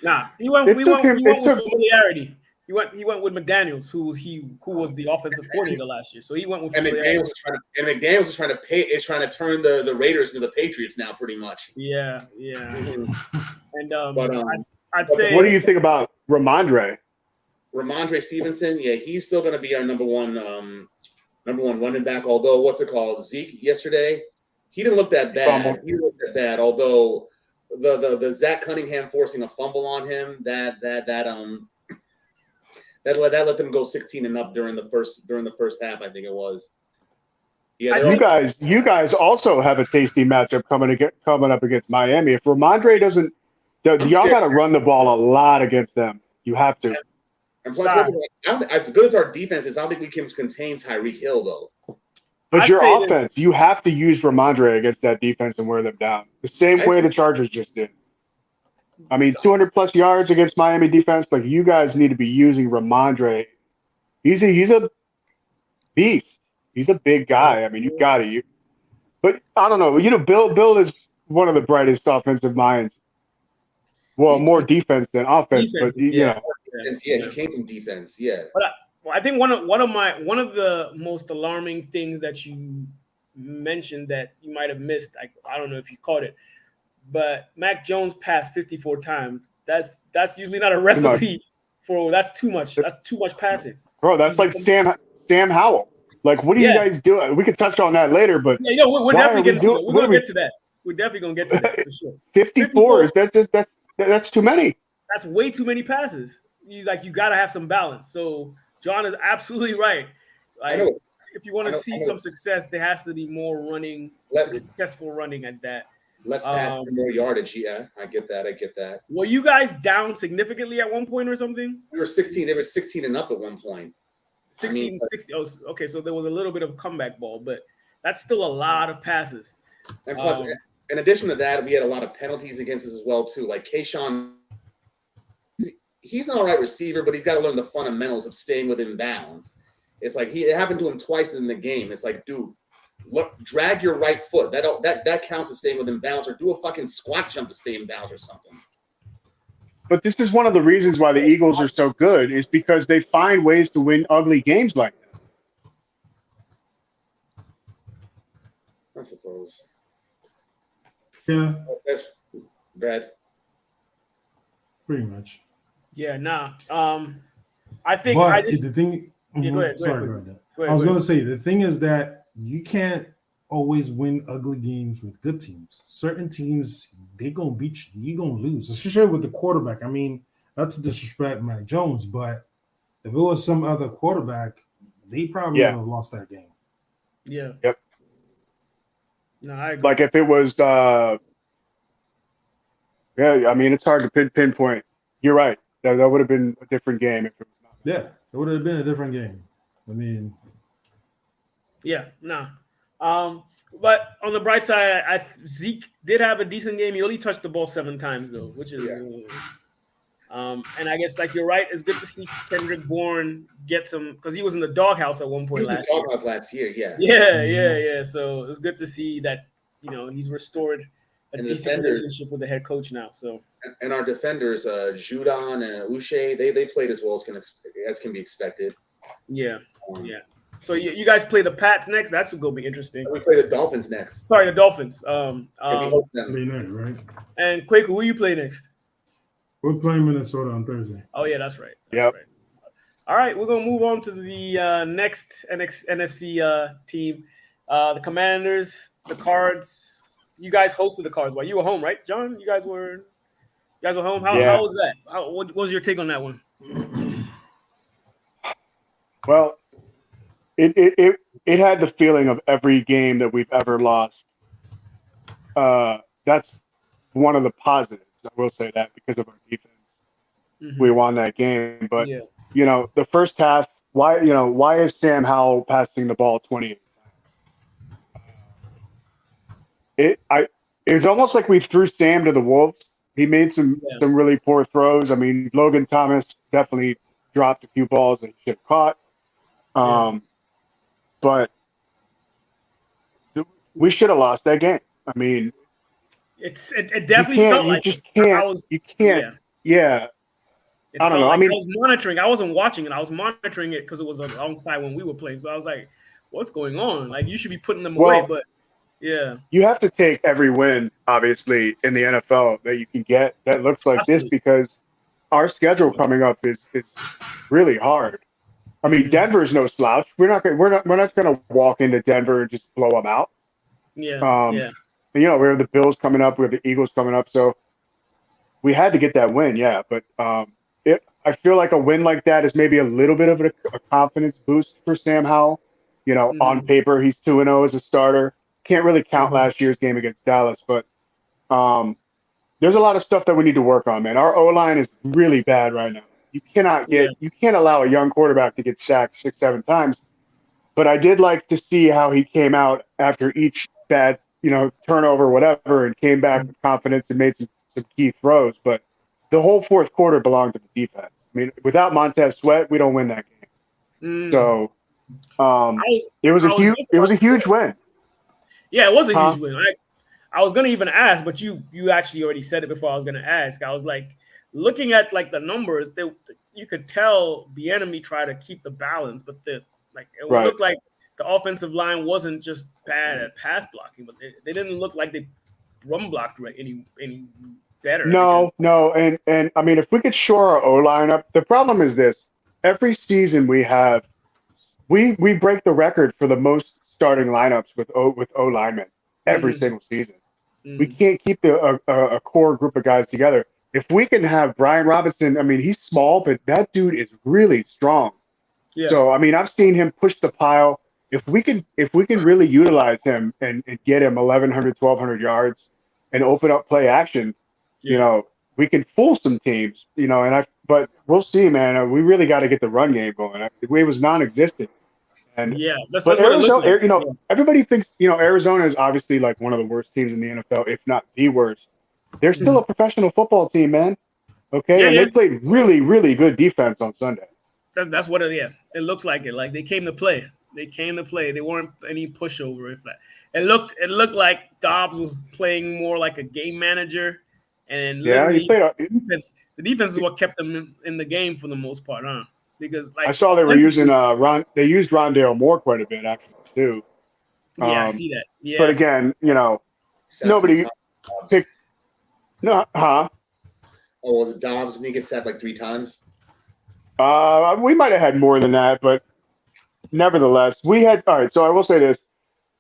Nah, he went with familiarity. He went with McDaniels, who was the offensive coordinator last year. So he went with McDaniels is trying to turn the Raiders into the Patriots now, pretty much. Yeah. And I'd But say, what do you think about Ramondre? Ramondre Stevenson, yeah, he's still going to be our number one running back. Although Zeke yesterday, he didn't look that bad. He looked that bad. Although the Zach Cunningham forcing a fumble on him, that let them go 16 and up during the first half, I think it was. Yeah, you guys also have a tasty matchup coming up against Miami. If Ramondre doesn't, y'all got to run the ball a lot against them. You have to. And plus, as good as our defense is, I don't think we can contain Tyreek Hill though. But your offense, you have to use Ramondre against that defense and wear them down. The same way the Chargers just did. I mean, 200 plus yards against Miami defense. Like, you guys need to be using Ramondre. He's a beast. He's a big guy. I mean, you got to. But I don't know. Bill is one of the brightest offensive minds. Well, more defense than offense, but you know. Yeah, he came from defense. Yeah. But I think one of the most alarming things that you mentioned that you might have missed. I don't know if you caught it. But Mac Jones passed 54 times. That's usually not a recipe for. That's too much. That's too much passing. Bro, that's like Sam Howell. Like, what are you guys doing? We could touch on that later, but we're definitely going to We're going to get to that. We're definitely going to get to that for sure. 54 that's too many. That's way too many passes. You got to have some balance. So John is absolutely right. If you want to see some success, there has to be more running, successful running at that. Less pass and more yardage. Yeah, I get that. Were you guys down significantly at one point or something? We were 16. They were 16 and up at one point. 16, 60. Oh, okay, so there was a little bit of a comeback ball, but that's still a lot of passes. And plus, in addition to that, we had a lot of penalties against us as well too. Like Kayshawn, he's an all right receiver, but he's got to learn the fundamentals of staying within bounds. It's like it happened to him twice in the game. It's like, dude, drag your right foot. That counts as staying within bounds, or do a fucking squat jump to stay in bounds or something. But this is one of the reasons why the Eagles are so good, is because they find ways to win ugly games like that. I suppose. Yeah. That's bad. Pretty much. Yeah, nah. I think but the thing. Yeah, go ahead. Sorry about that. I was going to say, the thing is that you can't always win ugly games with good teams. Certain teams, they're going to beat you. You're going to lose, especially with the quarterback. I mean, not to disrespect Mac Jones, but if it was some other quarterback, they probably would have lost that game. Yeah. Yep. No, I agree. Like if it was, I mean, it's hard to pinpoint. You're right. That would have been a different game if it was not. Yeah, it would have been a different game. I mean, yeah, no. But on the bright side, Zeke did have a decent game. He only touched the ball 7 times though, which is. And I guess you're right. It's good to see Kendrick Bourne get some, because he was in the doghouse at one point last year. Yeah. So it's good to see that he's restored a decent relationship with the head coach now. So and our defenders, Judon and Uche, they played as well as can be expected. Yeah. So you guys play the Pats next. That's going to be interesting. We play the Dolphins next. Sorry, the Dolphins. right? And Quaker, who you play next? We're playing Minnesota on Thursday. Oh yeah, that's right. Yep. Right. All right, we're gonna move on to the next NFC team, the Commanders, the Cards. You guys hosted the Cards. Well, you were home, right, John? You guys were home. How was that? What was your take on that one? Well, it had the feeling of every game that we've ever lost. That's one of the positives. I will say that because of our defense, we won that game. But Yeah. the first half, why is Sam Howell passing the ball 28 times? It was almost like we threw Sam to the wolves. He made some really poor throws. I mean, Logan Thomas definitely dropped a few balls that he should have caught. But we should have lost that game. I mean, it definitely felt like you can't. Yeah. I don't know. Like I mean, I was monitoring. I wasn't watching it. I was monitoring it because it was alongside when we were playing. So I was like, "What's going on? Like, you should be putting them away." But yeah, you have to take every win, obviously, in the NFL that you can get that looks like this, because our schedule coming up is really hard. I mean, Denver's no slouch. We're not going to walk into Denver and just blow them out. Yeah. We have the Bills coming up. We have the Eagles coming up. So we had to get that win, yeah. But I feel like a win like that is maybe a little bit of a confidence boost for Sam Howell. On paper, he's 2-0 as a starter. Can't really count last year's game against Dallas, but there's a lot of stuff that we need to work on, man. Our O-line is really bad right now. You can't allow a young quarterback to get sacked 6-7 times. But I did like to see how he came out after each bad, turnover, whatever, and came back with confidence and made some key throws. But the whole fourth quarter belonged to the defense. I mean, without Montez Sweat, we don't win that game. So it was a huge win. Yeah, it was a huge win. I was gonna even ask, but you actually already said it before I was gonna ask. I was like, looking at like the numbers, you could tell Bieniemy tried to keep the balance, but it looked like the offensive line wasn't just bad at pass blocking, but they didn't look like they run blocked any better. No, and I mean, if we could shore our O line up, the problem is this: every season we break the record for the most starting lineups with O linemen every single season. We can't keep a core group of guys together. If we can have Brian Robinson, I mean, he's small, but that dude is really strong. Yeah. So, I mean, I've seen him push the pile. If we can really utilize him and get him 1,100, 1,200 yards and open up play action, we can fool some teams, but we'll see, man. We really got to get the run game going. It was non-existent. And that's Arizona, everybody thinks, Arizona is obviously like one of the worst teams in the NFL, if not the worst. They're still a professional football team, man. Okay, they played really, really good defense on Sunday. That's what it looks like. It like they came to play. They weren't any pushover. If that, it looked like Dobbs was playing more like a game manager, and he played. The defense is what kept them in the game for the most part, huh? Because I saw they were using they used Rondale Moore quite a bit actually too. I see that. Yeah, but again, nobody picked. No, Oh, was it Dobbs? Didn't he get sacked like 3 times? We might have had more than that, but nevertheless, we had. All right, so I will say this: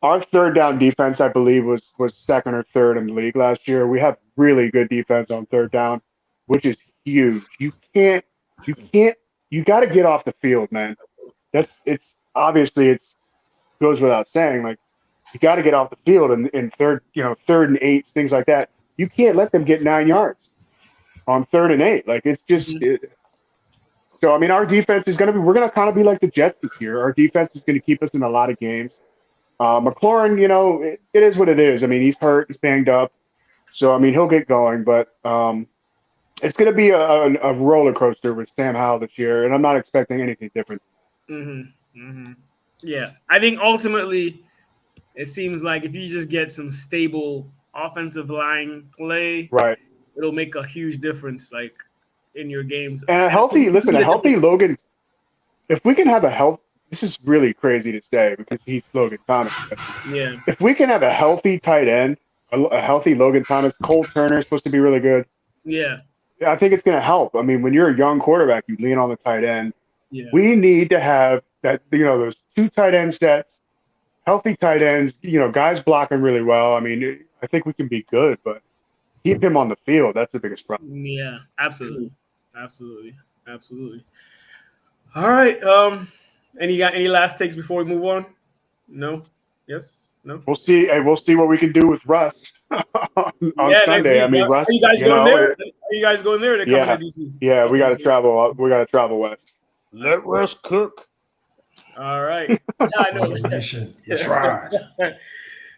our third down defense, I believe, was second or third in the league last year. We have really good defense on third down, which is huge. You got to get off the field, man. It's goes without saying. Like, you got to get off the field in third and 8, things like that. You can't let them get 9 yards on 3rd and 8. Like, it's just. So I mean, our defense is we're going to kind of be like the Jets this year. Our defense is going to keep us in a lot of games. McLaurin, it is what it is. I mean, he's hurt, he's banged up, so I mean, he'll get going, but it's going to be a roller coaster with Sam Howell this year, and I'm not expecting anything different. Yeah, I think ultimately, it seems like if you just get some stable offensive line play, right, it'll make a huge difference, like in your games. And a healthy Logan. If we can have this is really crazy to say because he's Logan Thomas. Yeah. If we can have a healthy tight end, a healthy Logan Thomas, Cole Turner is supposed to be really good. Yeah. I think it's going to help. I mean, when you're a young quarterback, you lean on the tight end. Yeah. We need to have that, those 2 tight end sets, healthy tight ends, guys blocking really well. I mean, I think we can be good, but keep him on the field. That's the biggest problem. Yeah, absolutely. Absolutely. All right. Any last takes before we move on? No. Yes. No. We'll see. Hey, we'll see what we can do with Russ on Yeah, next Sunday. week. I mean, Russ. Are you guys You going know, there? Are you guys going there? Or they're coming yeah, to DC. yeah. We Okay, got to so- travel. We got to travel west. Let Russ cook. All right. Yeah, I know. Brothers Nation, we tried.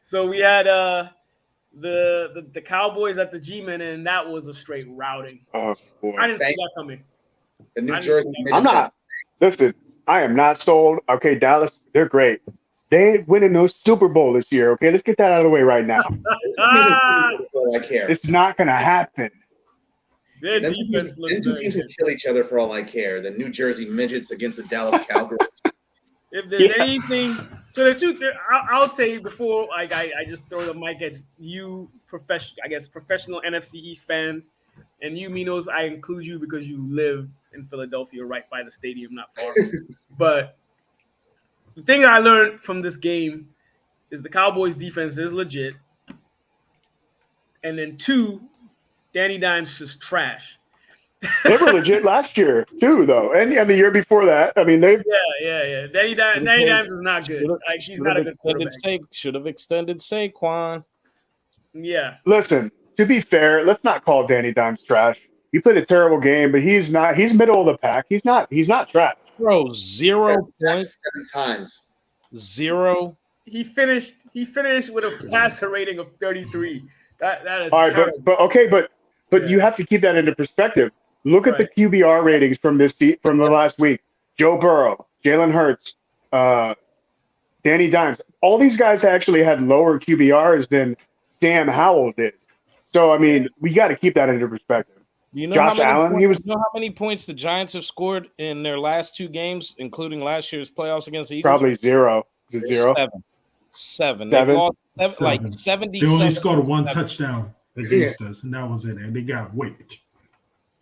So we had the Cowboys at the G-Men, and that was a straight routing. Oh boy. I didn't see that coming. The New I Jersey. didn't- Midgets I'm not. Listen, I am not sold. Okay, Dallas, they're great. They ain't winning no Super Bowl this year. Okay, let's get that out of the way right now. Ah, I care. It's not going to happen. their Them defense looks two very teams good. can kill each other for all I care. The New Jersey Midgets against the Dallas Cowboys. If there's Yeah. anything, so the two, I'll say before I just throw the mic at you, professional NFC East fans, and you Minos, I include you because you live in Philadelphia, right by the stadium, not far. But the thing I learned from this game is the Cowboys' defense is legit, and then two, Danny Dimes just trash. They were legit last year too, though, and the year before that. I mean, they Yeah. Danny Dimes is not good. Like he's not a good quarterback. Should have extended Saquon. Yeah. listen. To be fair, let's not call Danny Dimes trash. He played a terrible game, but he's not. He's middle of the pack. He's not trash. Bro, 0 points. 7 times. 0. He finished with a passer rating of 33. That is All right, terrible. but Yeah. you have to keep that into perspective. Look at the Right. QBR ratings from from the last week. Joe Burrow, Jalen Hurts, Danny Dimes. All these guys actually had lower QBRs than Sam Howell did. So I mean, we got to keep that into perspective. You know Josh how many Allen, points, he was- you know how many points the Giants have scored in their last 2 games, including last year's playoffs against the Eagles? Probably 0. Is it 0? 7. 7? They've lost Seven. like 70. They only scored one touchdown against us, and that was it. And they got whipped.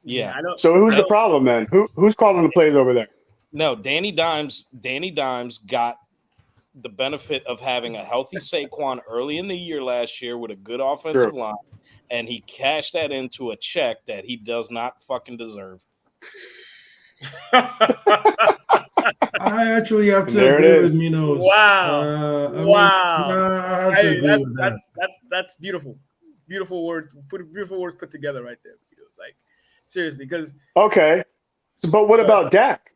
Yeah. I know. So who's the problem then? Who's calling the plays over there? No, Danny Dimes got the benefit of having a healthy Saquon early in the year last year with a good offensive True. line, and he cashed that into a check that he does not fucking deserve. I actually have to There it agree is. with Minos. Wow. I mean, Wow. I have to Hey, agree with that. that's beautiful. Beautiful words. Beautiful words put together right there. It was like seriously, because Okay, but what about Dak?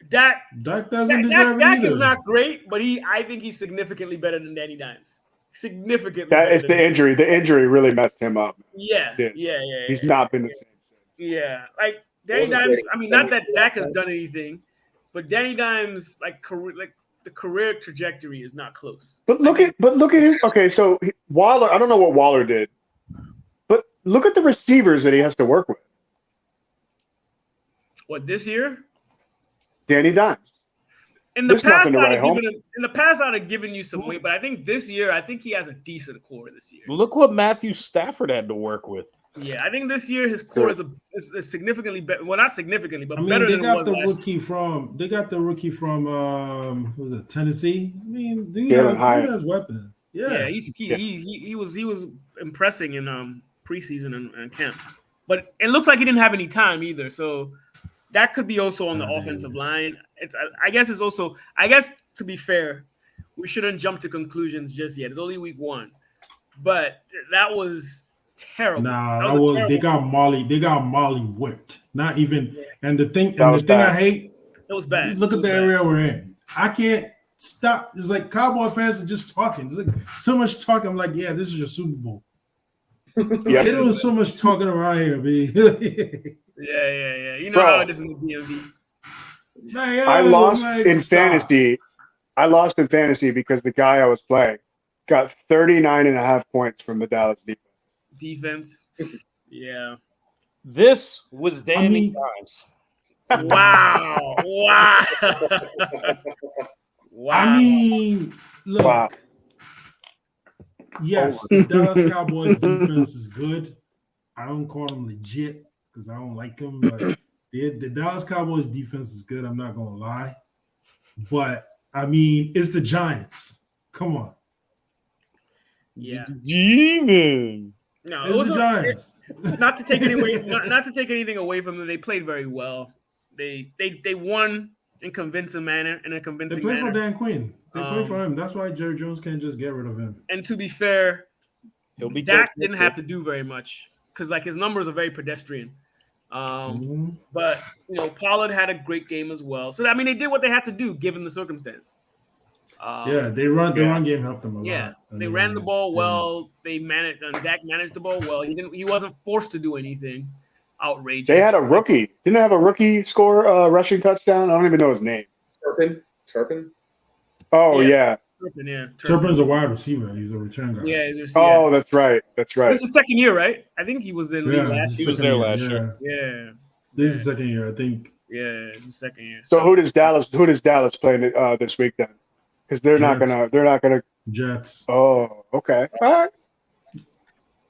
Dak Dak doesn't deserve it Dak either. is not great, but I think he's significantly better than Danny Dimes. Significantly. That better is than- the injury. The injury really messed him up. Yeah. Yeah. Yeah. He's not been the same. Yeah, like Danny Wasn't Dimes. great. I mean, not that Dak has done anything, but Danny Dimes, the career trajectory is not close. But look at his. Okay, so Waller. I don't know what Waller did, but look at the receivers that he has to work with. What this year? Danny Dimes. In the There's past, nothing to write home. I'd have given you some weight, but I think this year, I think he has a decent core this year. Look what Matthew Stafford had to work with. Yeah, I think this year his core Sure. is significantly better. Well, not significantly, but I mean, better they than it got was the last year. rookie from what was it, Tennessee? I mean, dude Jalen Hyatt. has weapons. Yeah, Yeah. he was impressing in preseason and camp, but it looks like he didn't have any time either. So that could be also on the offensive line. I guess to be fair, we shouldn't jump to conclusions just yet. It's only week 1, but that was terrible. Nah, That was a they terrible- got Molly whipped. Not even. Yeah. And the thing That was I bad. hate. It was bad. Look It at was the bad. area we're in. I can't stop. It's like Cowboy fans are just talking. It's like so much talking. I'm like, yeah, this is your Super Bowl. Yeah. They doing so much talking around here, B. Yeah. You know Bro. how it is in the DMV. I lost in fantasy. I lost in fantasy because the guy I was playing got 39.5 points from the Dallas defense. Defense. Yeah. This was Danny mean- Dimes. Wow. Wow. Wow. I mean, look. Wow. Yes, the Dallas Cowboys defense is good. I don't call them legit because I don't like them, but the Dallas Cowboys defense is good. I'm not gonna lie, but I mean, it's the Giants. Come on. Yeah. Demon. No, it It's was the Giants. not to take anything away from them. They played very well. They won in a convincing They manner. play for Dan Quinn. They play for Um, him. That's why Jerry Jones can't just get rid of him. And to be fair, He'll be Dak good. didn't have to do very much because like his numbers are very pedestrian. Mhm. But Pollard had a great game as well. So I mean, they did what they had to do given the circumstance. Yeah, the run game helped them a lot. Yeah, they ran the ball well. They managed, and Dak managed the ball well. He wasn't forced to do anything outrageous. They had a rookie. Didn't they have a rookie score rushing touchdown? I don't even know his name. Turpin. Oh Yeah. yeah. Turpin's a wide receiver. He's a return guy. Yeah, he's Oh, that's right. That's right. This is the second year, right? I think he was in the league last He year. was there last year. Yeah. This is the second year, I think. Yeah, it's the second year. So who does Dallas play this week then? Because they're not gonna. Jets. Oh, okay. All right.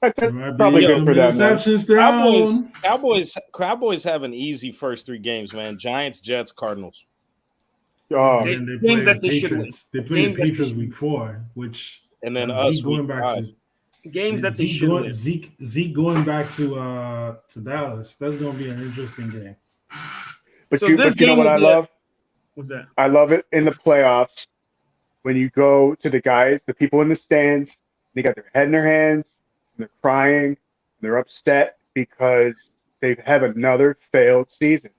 That's There might be probably good some for them. Man. interceptions thrown. Cowboys have an easy first 3 games, man. Giants, Jets, Cardinals. Oh, And then they Games play that the they should Patriots. They win. play the Games that they Patriots should week 4, which And then Zeke us going week back 5. to Games that they Zeke should going, win. Zeke going back to Dallas. That's gonna be an interesting game. but So you this know game what will I be love? What's that? I love it in the playoffs when you go to the people in the stands. They got their head in their hands, and they're crying, and they're upset because they have another failed season.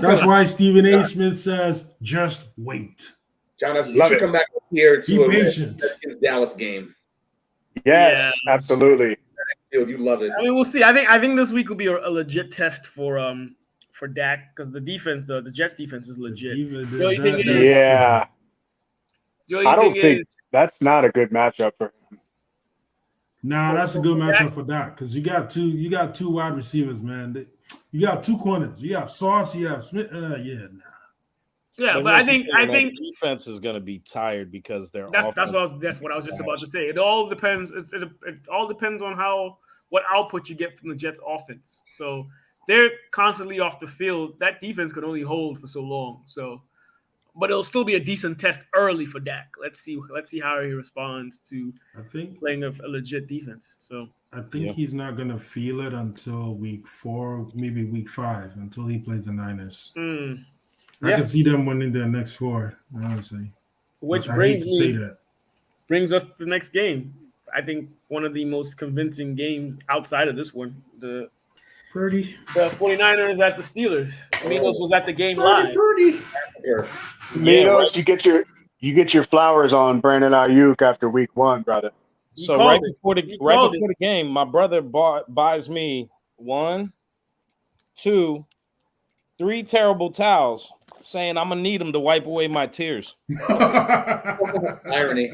That's why Stephen A. Smith says, "Just wait. John, you Love should it. come back here Be to a patient." Dallas game. Yes, absolutely. You love it. I mean, we'll see. I think this week will be a legit test for Dak because the defense, the Jets defense is legit. The only thing is, Yeah, the only I don't thing think is, that's not a good matchup for him. Nah, that's a good matchup for Dak because you got two wide receivers, man. You got 2 corners. You have Sauce. You have Smith. but I think defense is going to be tired because they're that's what I was just about to say. It all depends. It all depends on what output you get from the Jets offense. So they're constantly off the field. That defense could only hold for so long. So, but it'll still be a decent test early for Dak. Let's see how he responds to playing a legit defense. So I think he's not gonna feel it until week 4, maybe week 5, until he plays the Niners. I can see them winning their next 4, honestly. Which brings us to the next game. I think one of the most convincing games outside of this one. The 49ers at the Steelers. Minos was at the game live. Minos, you get your flowers on Brandon Ayuk after week 1, brother. So right before the game, my brother buys me 1, 2, 3 terrible towels, saying I'm gonna need them to wipe away my tears. Irony.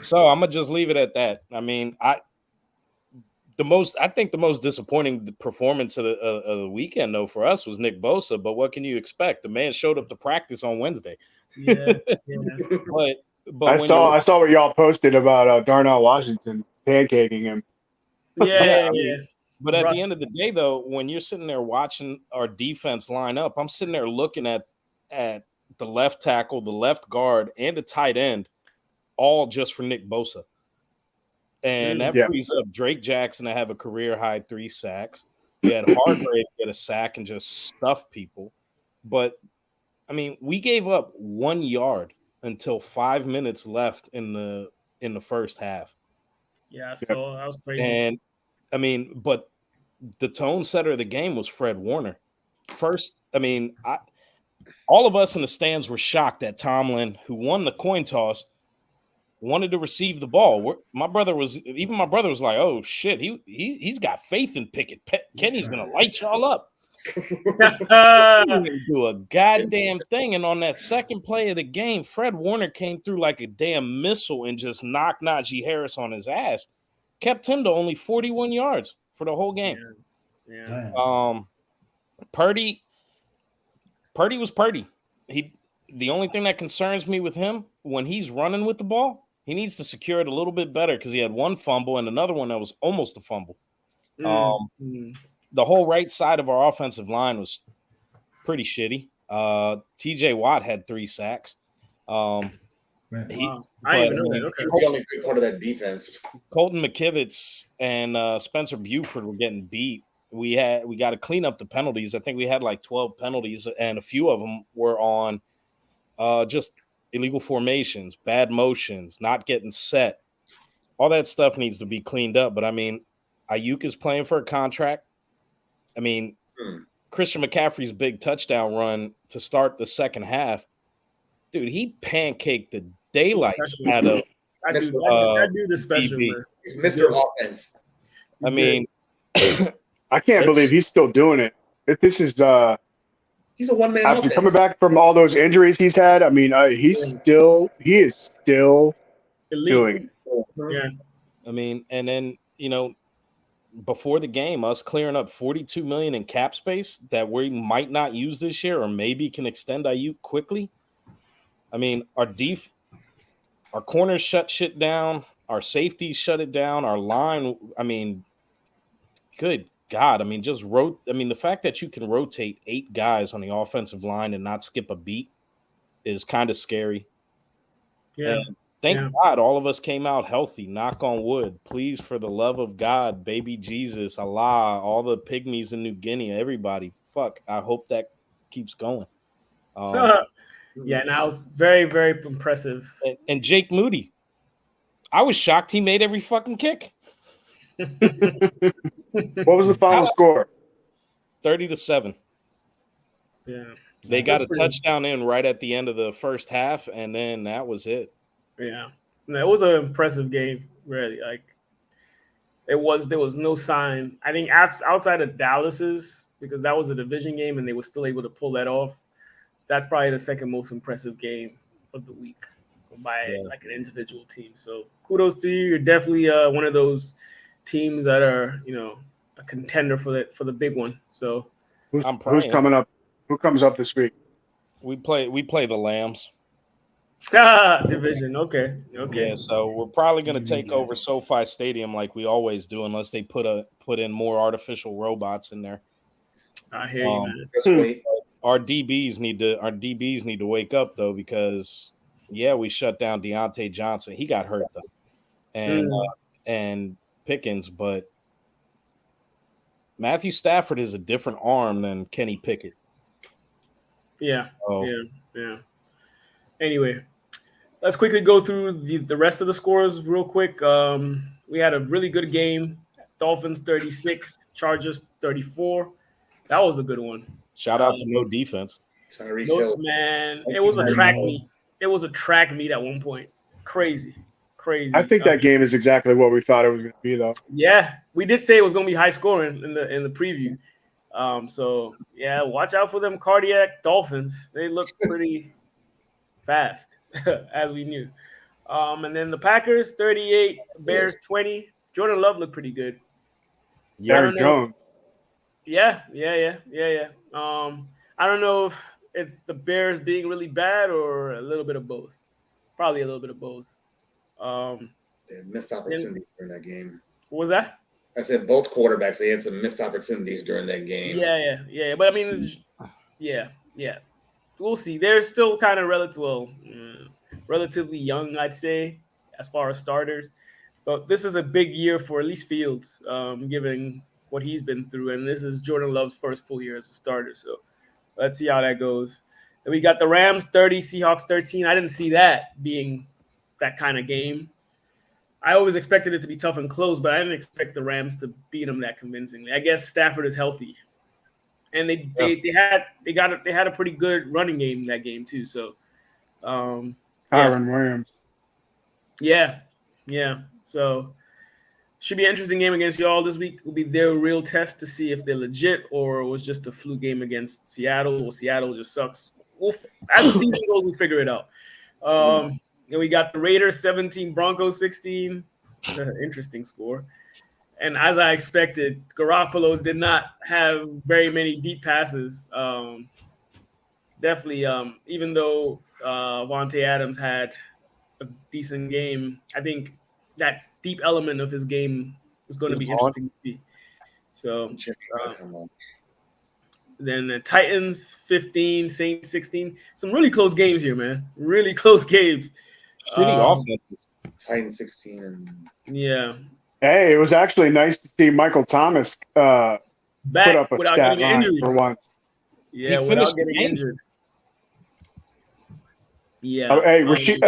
So I'm gonna just leave it at that. I mean, I think the most disappointing performance of the weekend, though, for us was Nick Bosa. But what can you expect? The man showed up to practice on Wednesday. Yeah. But I saw what y'all posted about Darnell Washington pancaking him. Yeah. But at the end of the day, though, when you're sitting there watching our defense line up, I'm sitting there looking at the left tackle, the left guard, and the tight end, all just for Nick Bosa. And that frees up Drake Jackson to have a career-high 3 sacks. We had Hargrave get a sack and just stuff people. But, I mean, we gave up 1 yard until 5 minutes left in the first half. Yeah, so that was crazy. And, I mean, but the tone setter of the game was Fred Warner. First, I mean, all of us in the stands were shocked that Tomlin, who won the coin toss, wanted to receive the ball. My brother was like, "Oh shit, he's got faith in Pickett. Kenny's gonna light y'all up." He didn't do a goddamn thing. And on that second play of the game, Fred Warner came through like a damn missile and just knocked Najee Harris on his ass. Kept him to only 41 yards for the whole game. Yeah. Purdy was Purdy. The only thing that concerns me with him when he's running with the ball, he needs to secure it a little bit better because he had 1 fumble and another one that was almost a fumble. The whole right side of our offensive line was pretty shitty. TJ Watt had 3 sacks. Man. Wow. I didn't even know that. Okay. He's the only good part of that defense. Colton McKivitz and Spencer Buford were getting beat. We got to clean up the penalties. I think we had like 12 penalties, and a few of them were on just illegal formations, bad motions, not getting set. All that stuff needs to be cleaned up. But I mean, Ayuk is playing for a contract. I mean, Christian McCaffrey's big touchdown run to start the second half, dude, he pancaked the daylight out of that dude is special, DB. man. He's Mr. Offense. I mean, I can't believe he's still doing it. This is He's a one-man after offense. coming back from all those injuries he's had. I mean, he is still Elite. doing it. Yeah. I mean, and then, you know, before the game, us clearing up $42 million in cap space that we might not use this year, or maybe can extend Ayuk quickly. I mean, our corners shut shit down, our safeties shut it down, our line. I mean, good God! I mean, the fact that you can rotate 8 guys on the offensive line and not skip a beat is kind of scary. Yeah. And thank God all of us came out healthy. Knock on wood. Please, for the love of God, baby Jesus, Allah, all the pygmies in New Guinea, everybody. Fuck. I hope that keeps going. Yeah, now it's very, very impressive. And Jake Moody. I was shocked he made every fucking kick. What was the final score? 30-7. Yeah. They got a touchdown in right at the end of the first half, and then that was it. Yeah. It was an impressive game, really. Like, there was no sign. I think outside of Dallas's, because that was a division game and they were still able to pull that off, that's probably the second most impressive game of the week by like an individual team. So kudos to you. You're definitely one of those teams that are, you know, a contender for the big one. So Who's coming up? Who comes up this week? We play the Lambs. Division. Okay. Yeah, so we're probably going to take over SoFi Stadium like we always do, unless they put in more artificial robots in there. I hear you, man. Just wait. Our DBs need to wake up though, because we shut down Deontay Johnson. He got hurt though, and Pickens, but Matthew Stafford is a different arm than Kenny Pickett. Yeah. Yeah. Anyway, let's quickly go through the rest of the scores real quick. We had a really good game. Dolphins 36, Chargers 34. That was a good one. Shout out to no defense. Tyreek Hill. Man, it was a track meet. It was a track meet at one point. Crazy. I think that game is exactly what we thought it was going to be, though. Yeah, we did say it was going to be high scoring in the preview. So yeah, watch out for them cardiac Dolphins. They look pretty fast, as we knew. And then the Packers 38, Bears 20. Jordan Love looked pretty good. Aaron Jones. Yeah. I don't know if it's the Bears being really bad or a little bit of both. Probably a little bit of both. They had missed opportunities during that game. What was that? I said both quarterbacks, they had some missed opportunities during that game. Yeah. But I mean, yeah. We'll see. They're still kind of relatively young, I'd say, as far as starters. But this is a big year for at least Fields, given what he's been through. And this is Jordan Love's first full year as a starter. So let's see how that goes. And we got the Rams 30, Seahawks 13. I didn't see that being that kind of game. I always expected it to be tough and close, but I didn't expect the Rams to beat them that convincingly. I guess Stafford is healthy, and they had a pretty good running game in that game too. So, Kyron Williams. Yeah. So, should be an interesting game against y'all this week. Will be their real test to see if they're legit or it was just a fluke game against Seattle. Or Seattle just sucks. As the season goes, we'll figure it out. And we got the Raiders 17, Broncos 16. Interesting score. And as I expected, Garoppolo did not have very many deep passes. Definitely, even though Vontae Adams had a decent game, I think that deep element of his game is going to be interesting to see. So then the Titans 15, Saints 16. Some really close games here, man. Really close games. Shitty offenses. Titans 16 and Yeah. Hey, it was actually nice to see Michael Thomas put Back up a without stat getting an line injury. for once. Yeah, He without finished the getting game. injured. Yeah. Oh, hey, Rashid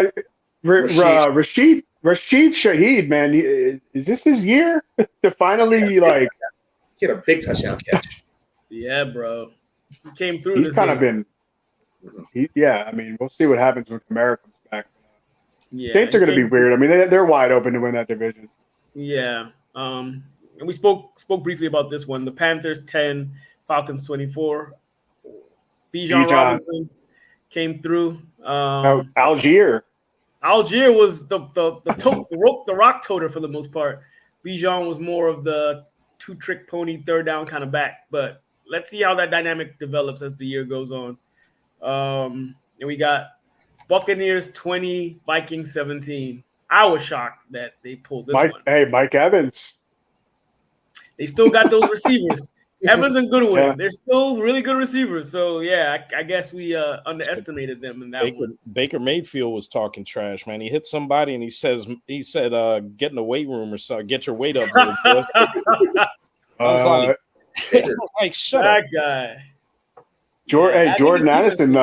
Shaheed, man, is this his year to finally like? he had a big touchdown catch. Yeah, bro. He came through. He's this kind of game. been. Yeah, I mean, we'll see what happens when Kamara comes back. Yeah, Saints are he going to be came weird. I mean, they're wide open to win that division. Yeah. And we spoke briefly about this one. The Panthers 10, Falcons 24. Bijan Robinson came through. Algier. Algier was the rock toter for the most part. Bijan was more of the two-trick pony, third down kind of back. But let's see how that dynamic develops as the year goes on. And we got Buccaneers 20, Vikings 17. I was shocked that they pulled this one. Hey, Mike Evans. They still got those receivers. Evans and Goodwin. Yeah. They're still really good receivers. So, yeah, I guess we underestimated them in that one. Baker Mayfield was talking trash, man. He hit somebody and he said, get in the weight room or something. Get your weight up. I was like, shut up. That guy. Jordan Addison.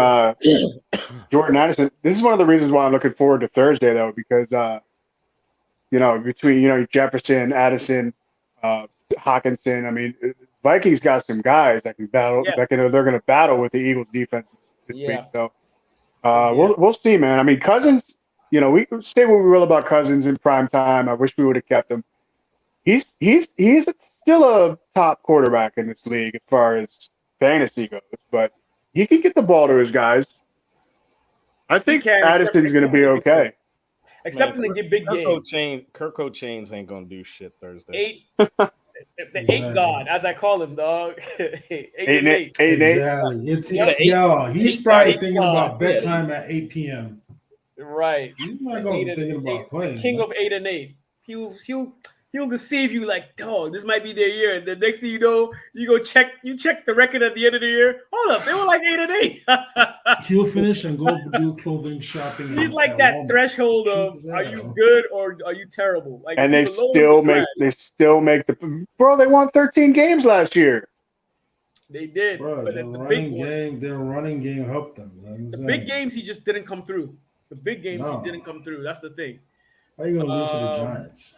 Jordan Addison. This is one of the reasons why I'm looking forward to Thursday, though, because between Jefferson, Addison, Hawkinson. I mean, Vikings got some guys that can battle. Yeah. They're going to battle with the Eagles defense this week. So Yeah. we'll see, man. I mean, Cousins. We say what we will about Cousins in prime time. I wish we would have kept him. He's still a top quarterback in this league as far as fantasy goes, but he can get the ball to his guys. I think Addison's going to be okay. Except in the big game. Kirk O'Chains ain't going to do shit Thursday. The eight god, as I call him, dog. eight and eight. Exactly. He's probably thinking about bedtime at 8 p.m. Right. He's not going to be thinking about playing. King of 8 and 8. He'll deceive you like, dog, this might be their year. And the next thing you know, you check the record at the end of the year. Hold up, they were like 8 and 8. He'll finish and go do clothing shopping. He's like that Walmart. Threshold of are you good or are you terrible? Like, and they still make the bro. They won 13 games last year. They did, bro. but Their running game helped them. The big games, he just didn't come through. The big games, he didn't come through. That's the thing. How are you gonna lose to the Giants?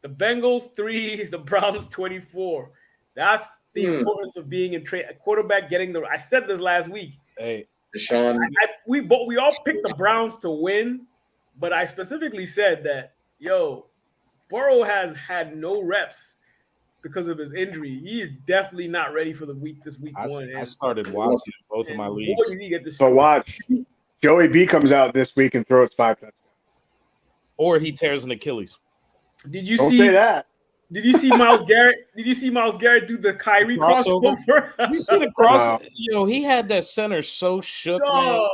The Bengals 3, the Browns 24. That's the importance of being a quarterback getting I said this last week. Hey, Deshaun. We all picked the Browns to win, but I specifically said that, Burrow has had no reps because of his injury. He is definitely not ready for this week one. I started watching both of my leagues. Boy, did he get so watch. Joey B comes out this week and throws 5 touchdowns. Or he tears an Achilles. Don't say that. Did you see Myles Garrett? Did you see Myles Garrett do the Kyrie crossover? You see the cross? He had that center so shook, man.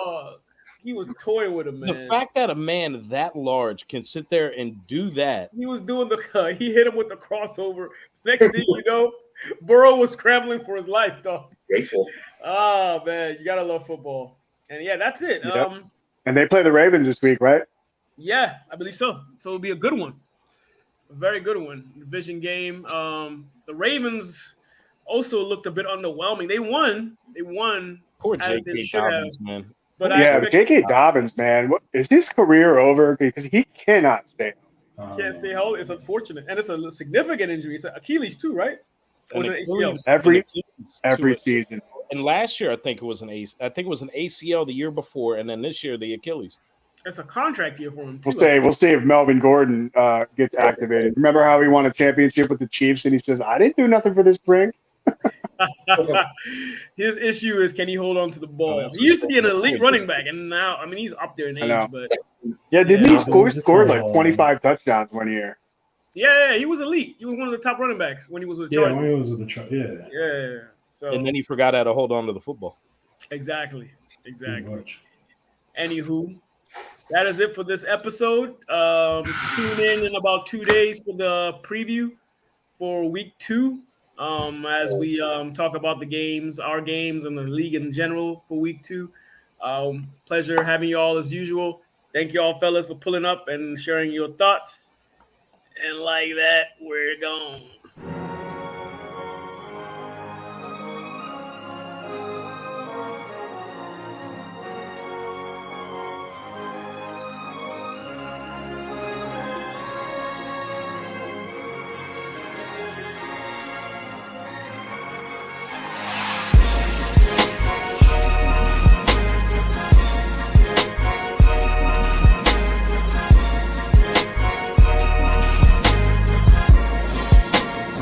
He was toying with him, man. The fact that a man that large can sit there and do that. He was doing he hit him with the crossover. Next thing you know, Burrow was scrambling for his life, dog. Graceful. Oh, man. You got to love football. And, that's it. Yep. And they play the Ravens this week, right? Yeah, I believe so. So it'll be a good one. A very good one. Division game. The Ravens also looked a bit underwhelming. They won. Poor J.K. Dobbins, man. But J.K. Dobbins, man. Is his career over? Because he cannot stay healthy. Can't stay healthy. It's unfortunate. And it's a significant injury. It's Achilles too, right? Or was it ACL? Every season. And last year, I think it was an ACL the year before, and then this year the Achilles. It's a contract year for him too. We'll see if Melvin Gordon gets activated. Remember how he won a championship with the Chiefs, and he says, "I didn't do nothing for this spring." His issue is, can he hold on to the ball? He used to be an elite running back, and now, he's up there in age. But didn't he score like 25 touchdowns one year? Yeah, he was elite. He was one of the top running backs when he was with Chargers. When he was with the Chargers. Yeah. So and then he forgot how to hold on to the football. Exactly. Anywho, that is it for this episode. Tune in about 2 days for the preview for week 2. As we talk about the games, our games, and the league in general for week 2. Pleasure having you all as usual. Thank you all, fellas, for pulling up and sharing your thoughts. And like that, we're gone.